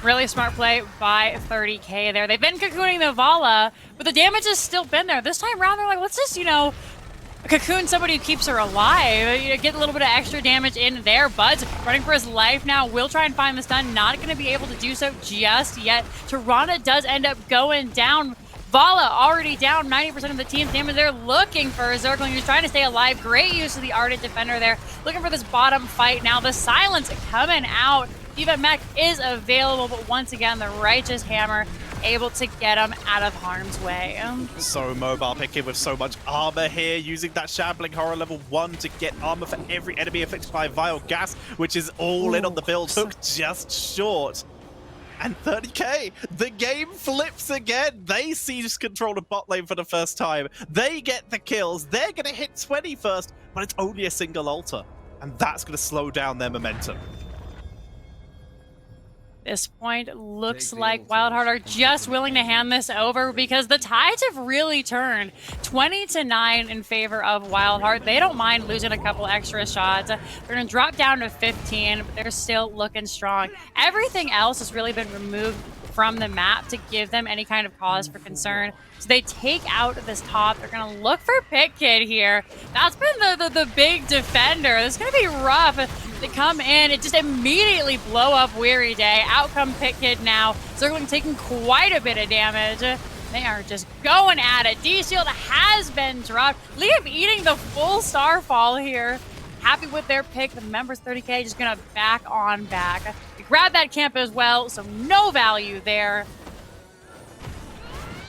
Really smart play by 30k there. They've been cocooning the Vala, but the damage has still been there. This time around, they're like, let's just, cocoon somebody who keeps her alive. Get a little bit of extra damage in there. Bud's running for his life now. Will try and find the stun. Not going to be able to do so just yet. Tyrande does end up going down. Vala already down 90% of the team's damage. They're looking for Zergling, who's trying to stay alive. Great use of the Ardent Defender there. Looking for this bottom fight now. The silence coming out. Diva Mech is available, but once again, the Righteous Hammer able to get him out of harm's way. So mobile, Pickett with so much armor here, using that Shambling Horror level 1 to get armor for every enemy affected by Vile Gas, which is all in on the build. Took just short. And 30k, the game flips again. They seize control of bot lane for the first time. They get the kills. They're going to hit 20 first, but it's only a single altar. and that's going to slow down their momentum. This point looks like WildHeart are just willing to hand this over because the tides have really turned 20-9 in favor of WildHeart. They don't mind losing a couple extra shots. They're going to drop down to 15, but they're still looking strong. Everything else has really been removed from the map to give them any kind of cause for concern. So they take out this top. They're going to look for Pit Kid here. That's been the big defender. It's going to be rough. They come in and just immediately blow up Weary Day. Out come Pit Kid now. Circling taking quite a bit of damage. They are just going at it. D-Shield has been dropped. Liam eating the full Starfall here. Happy with their pick. The members 30K just going to back on back. They grab that camp as well, so no value there.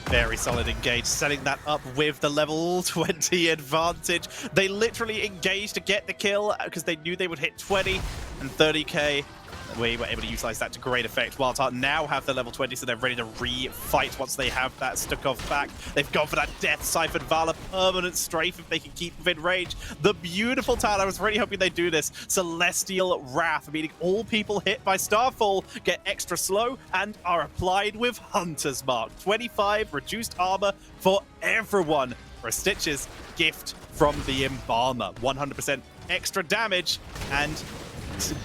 Very solid engage, setting that up with the level 20 advantage. They literally engaged to get the kill because they knew they would hit 20 and 30K. We were able to utilize that to great effect. WildHeart now have the level 20, so they're ready to re-fight once they have that Stukov back. They've gone for that Death Siphon Valor permanent strafe if they can keep within range. The beautiful talent, I was really hoping they'd do this. Celestial Wrath, meaning all people hit by Starfall get extra slow and are applied with Hunter's Mark. 25 reduced armor for everyone for a Stitches gift from the Embalmer. 100% extra damage and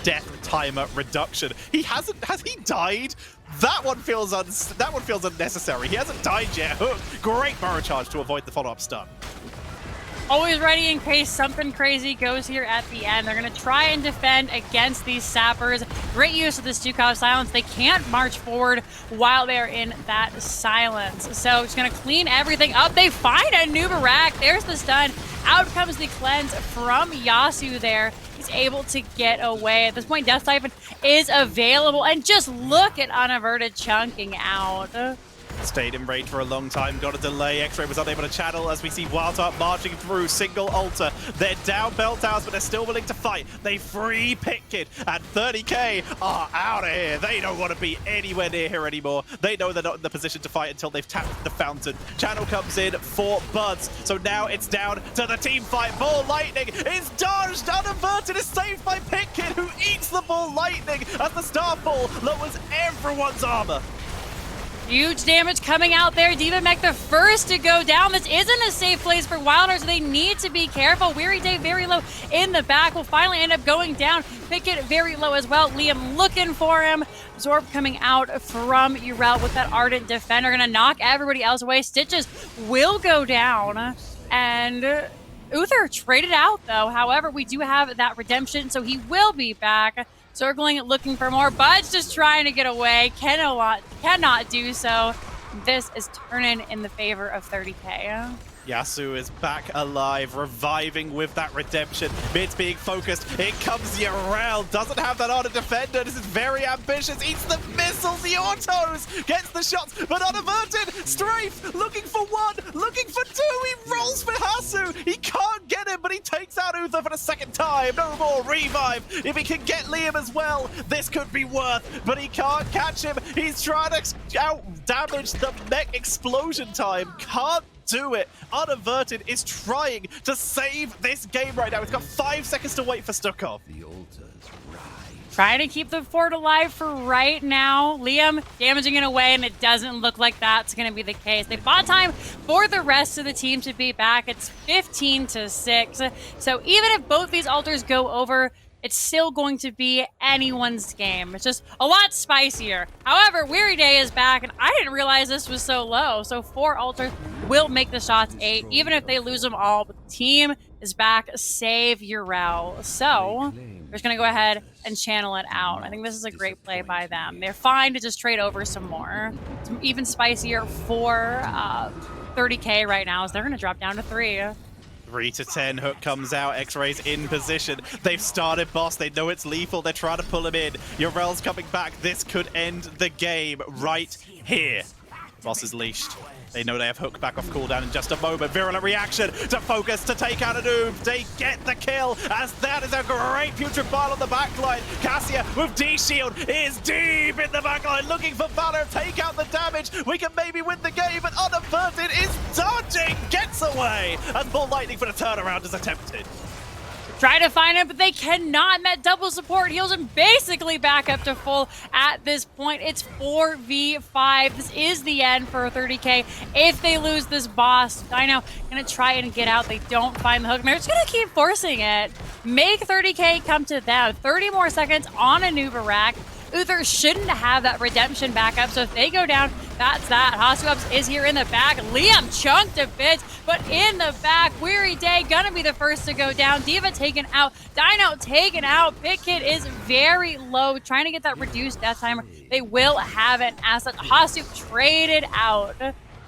death timer reduction. Has he died? That one feels unnecessary. He hasn't died yet. Hook, great burrow charge to avoid the follow-up stun. Always ready in case something crazy goes here at the end. They're going to try and defend against these sappers. Great use of this Stukov silence. They can't march forward while they're in that silence. So just going to clean everything up. They find a new Barak. There's the stun. Out comes the cleanse from Yasu there. He's able to get away. At this point, Death Siphon is available. And just look at Unaverted chunking out. Stayed in range for a long time, got a delay. X-Ray was unable to channel as we see WildHeart marching through, single altar. They're down bell towers, but they're still willing to fight. They free Pit Kid, and 30K are out of here. They don't want to be anywhere near here anymore. They know they're not in the position to fight until they've tapped the fountain. Channel comes in for Buds, so now it's down to the team fight. Ball Lightning is dodged, unaverted, is saved by Pit Kid, who eats the Ball Lightning as the Starfall lowers everyone's armor. Huge damage coming out there. DreamHack the first to go down. This isn't a safe place for WildHeart, so they need to be careful. Weary Day very low in the back will finally end up going down. Pickett very low as well. Liam looking for him. Zorb coming out from Urel with that Ardent Defender. Gonna knock everybody else away. Stitches will go down. And Uther traded out though. However, we do have that redemption, so he will be back. Circling, looking for more. Bud's just trying to get away. Cannot do so. This is turning in the favor of 30K. Yasu is back alive, reviving with that redemption. Mid's being focused. In comes Urel. Doesn't have that Ardent Defender. This is very ambitious. Eats the missiles. The autos. Gets the shots, but unaverted. Strafe looking for one. Looking for two. He rolls for Hasu. He can't get him, but he takes out Uther for the second time. No more revive. If he can get Liam as well, this could be worth, but he can't catch him. He's trying to out-damage the mech explosion time. Can't do it. Unaverted is trying to save this game right now. It's got 5 seconds to wait for Stukov. Trying to keep the fort alive for right now. Liam damaging it away, and it doesn't look like that's going to be the case. They bought time for the rest of the team to be back. It's 15-6. So even if both these altars go over, it's still going to be anyone's game. It's just a lot spicier. However, Weary Day is back, and I didn't realize this was so low. So 4 altars will make the shots 8, even if they lose them all. But the team is back. Save Urel. So we're just going to go ahead and channel it out. I think this is a great play by them. They're fine to just trade over some more. It's even spicier for 30K right now, so they're going to drop down to 3. 3 to 10, Hook comes out, X-Ray's in position. They've started Boss, they know it's lethal, they're trying to pull him in. Urel's coming back, this could end the game right here. Boss is leashed. They know they have Hook back off cooldown in just a moment. Virulent reaction to focus to take out a noob. They get the kill as that is a great putrid bile on the backline. Cassia with D-Shield is deep in the backline looking for Valor. Take out the damage. We can maybe win the game, but Unaverted is dodging. Gets away. And Ball Lightning for the turnaround is attempted. Try to find him, but they cannot. Met double support heals him basically back up to full at this point. It's 4v5. This is the end for 30K. If they lose this boss, Dino gonna try and get out. They don't find the hook, and they're just gonna keep forcing it. Make 30K come to them. 30 more seconds on a Nubarak. Uther shouldn't have that redemption backup, so if they go down, that's that. Hosups is here in the back. Liam chunked to bits, but in the back, Weary Day gonna be the first to go down. D.Va taken out, Dino taken out. Pitkid is very low, trying to get that reduced death timer. They will have an asset. Hosup traded out,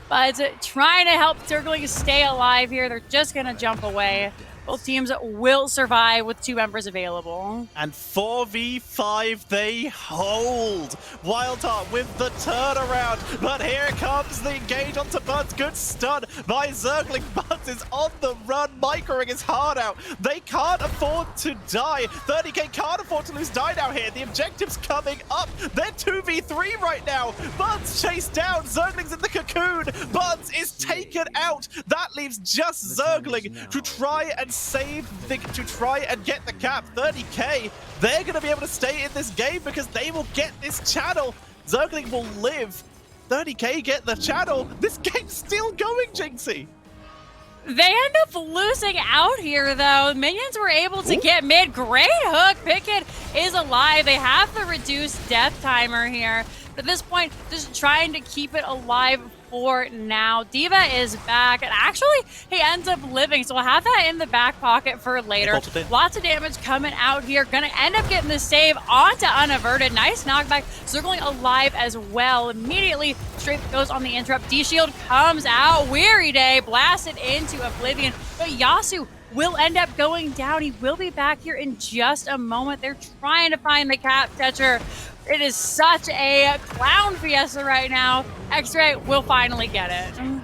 but trying to help Circling stay alive here. They're just gonna jump away. Both teams will survive with 2 members available. And 4v5 they hold. WildHeart with the turnaround, but here comes the engage onto Buds. Good stun by Zergling. Buds is on the run, microing his heart out. They can't afford to die. 30K can't afford to lose die now here. The objective's coming up. They're 2v3 right now. Buds chased down. Zergling's in the cocoon. Buds is taken out. That leaves just Zergling to try and to try and get the cap. 30K, they're going to be able to stay in this game because they will get this channel. Zergling will live. 30K get the channel. This game's still going, Jinxie. They end up losing out here, though. Minions were able to get mid. Great hook. Pitkid is alive. They have the reduced death timer here. At this point, just trying to keep it alive for now. D.Va is back, and actually, he ends up living, so we'll have that in the back pocket for later. Lots of damage coming out here. Gonna end up getting the save onto Unaverted. Nice knockback. Circling alive as well. Immediately, straight goes on the interrupt. D-Shield comes out. Weary Day blasted into Oblivion, but Yasu will end up going down. He will be back here in just a moment. They're trying to find the cap Tetcher. It is such a clown fiesta right now. X-Ray will finally get it.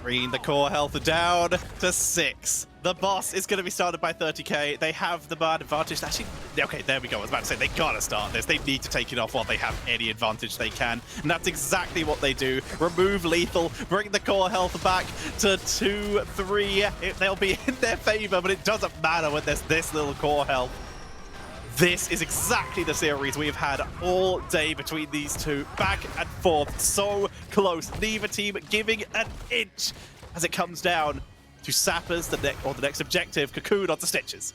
Bringing the core health down to 6. The boss is going to be started by 30K. They have the bad advantage. Actually, okay, there we go. I was about to say they got to start this. They need to take it off while they have any advantage they can. And that's exactly what they do. Remove lethal, bring the core health back to 2, 3. They'll be in their favor, but it doesn't matter when there's this little core health. This is exactly the series we've had all day between these two. Back and forth, so close. Neither team giving an inch as it comes down to Sappers, the next objective, Cocoon onto Stitches.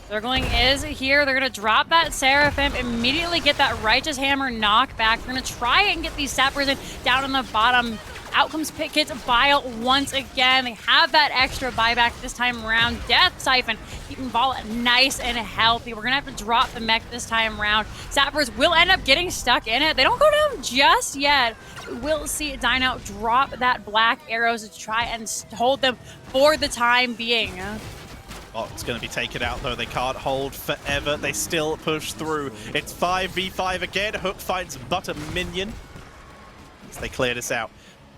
Circling is here. They're going to drop that Seraphim, immediately get that Righteous Hammer knockback. They're going to try and get these Sappers in down on the bottom. Out comes Pitkid's Bile once again. They have that extra buyback this time around. Death Siphon keeping Ball nice and healthy. We're going to have to drop the mech this time around. Sappers will end up getting stuck in it. They don't go down just yet. We'll see Dino drop that black arrows to try and hold them for the time being. Oh, it's going to be taken out, though. They can't hold forever. They still push through. It's 5v5 again. Hook finds but a minion as they clear this out.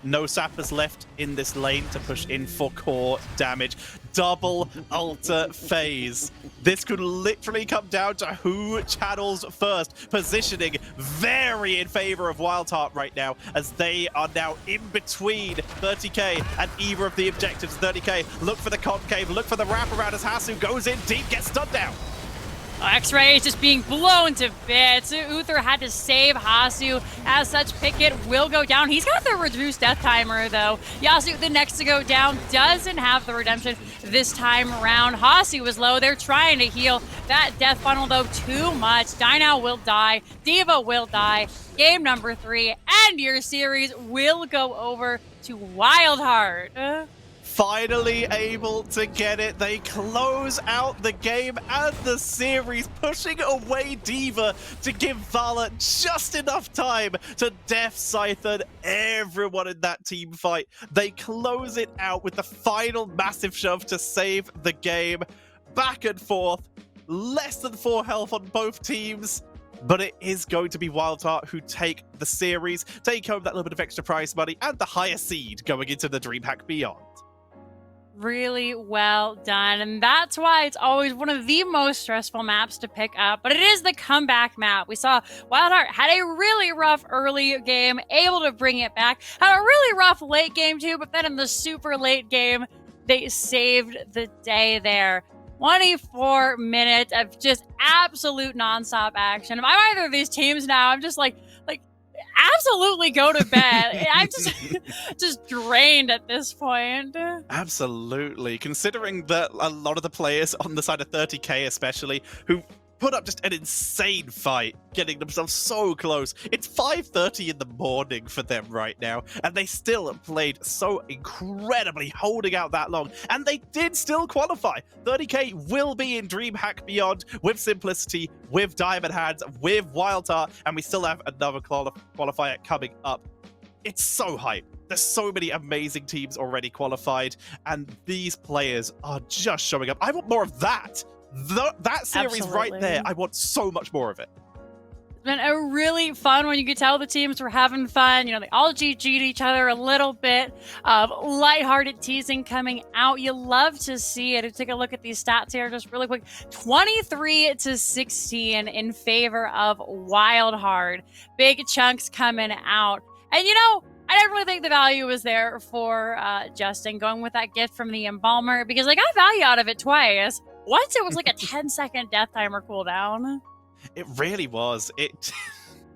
No sappers left in this lane to push in for core damage. Double alter phase. This could literally come down to who channels first. Positioning very in favor of WildHeart right now, as they are now in between 30K and either of the objectives. 30K, look for the concave, look for the wraparound as Hasu goes in deep, gets stunned down. X-Ray is just being blown to bits. Uther had to save Hasu. As such, Pitkid will go down. He's got the reduced death timer, though. Yasu, the next to go down, doesn't have the redemption this time around. Hasu was low. They're trying to heal. That death funnel, though, too much. Dino will die. D.Va will die. Game number 3, and your series will go over to WildHeart. Finally able to get it. They close out the game and the series, pushing away D.Va to give Vala just enough time to Death Siphon everyone in that team fight. They close it out with the final massive shove to save the game. Back and forth, less than 4 health on both teams. But it is going to be WildHeart who take the series, take home that little bit of extra prize money and the higher seed going into the DreamHack Beyond. Really well done, and that's why it's always one of the most stressful maps to pick up, but it is the comeback map. We saw WildHeart had a really rough early game, able to bring it back, had a really rough late game too, but then in the super late game, they saved the day there. 24 minutes of just absolute nonstop action. If I'm either of these teams now, I'm just like absolutely go to bed. I'm just drained at this point. Absolutely. Considering that a lot of the players on the side of 30k especially, who put up just an insane fight, getting themselves so close. It's 5:30 in the morning for them right now, and they still played so incredibly, holding out that long, and they did still qualify. 30k will be in DreamHack Beyond with Simplicity, with Diamond Hands, with WildHeart, and we still have another qualifier coming up. It's so hype. There's so many amazing teams already qualified, and these players are just showing up. I want more of that. That series right there, I want so much more of it. It's been a really fun one. You could tell the teams were having fun. You know, they all GG'd each other a little bit of lighthearted teasing coming out. You love to see it. Take a look at these stats here just really quick. 23-16 in favor of WildHeart. Big chunks coming out. And you know, I didn't really think the value was there for Justin going with that gift from the Embalmer, because I got value out of it twice. Once it was like a 10-second death timer cooldown. It really was.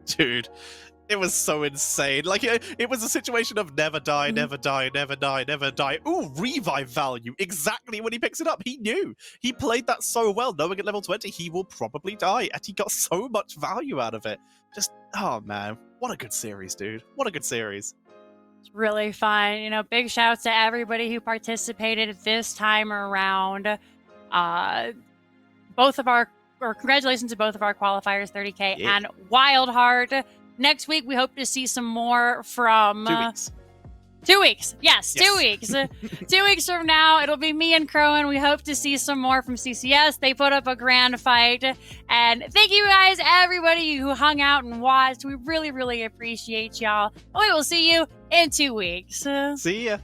Dude, it was so insane. Like, it was a situation of never die, never die, never die, never die. Ooh, revive value. Exactly when he picks it up. He knew. He played that so well, knowing at level 20 he will probably die, and he got so much value out of it. Just, oh man, what a good series, dude. What a good series. It's really fun. You know, big shouts to everybody who participated this time around. Congratulations to both of our qualifiers, 30k and WildHeart. Next week, we hope to see some more from 2 weeks. 2 weeks. Yes, 2 weeks. 2 weeks from now, it'll be me and Crowan. We hope to see some more from CCS. They put up a grand fight. And thank you guys, everybody who hung out and watched. We really, really appreciate y'all. We will see you in 2 weeks. See ya.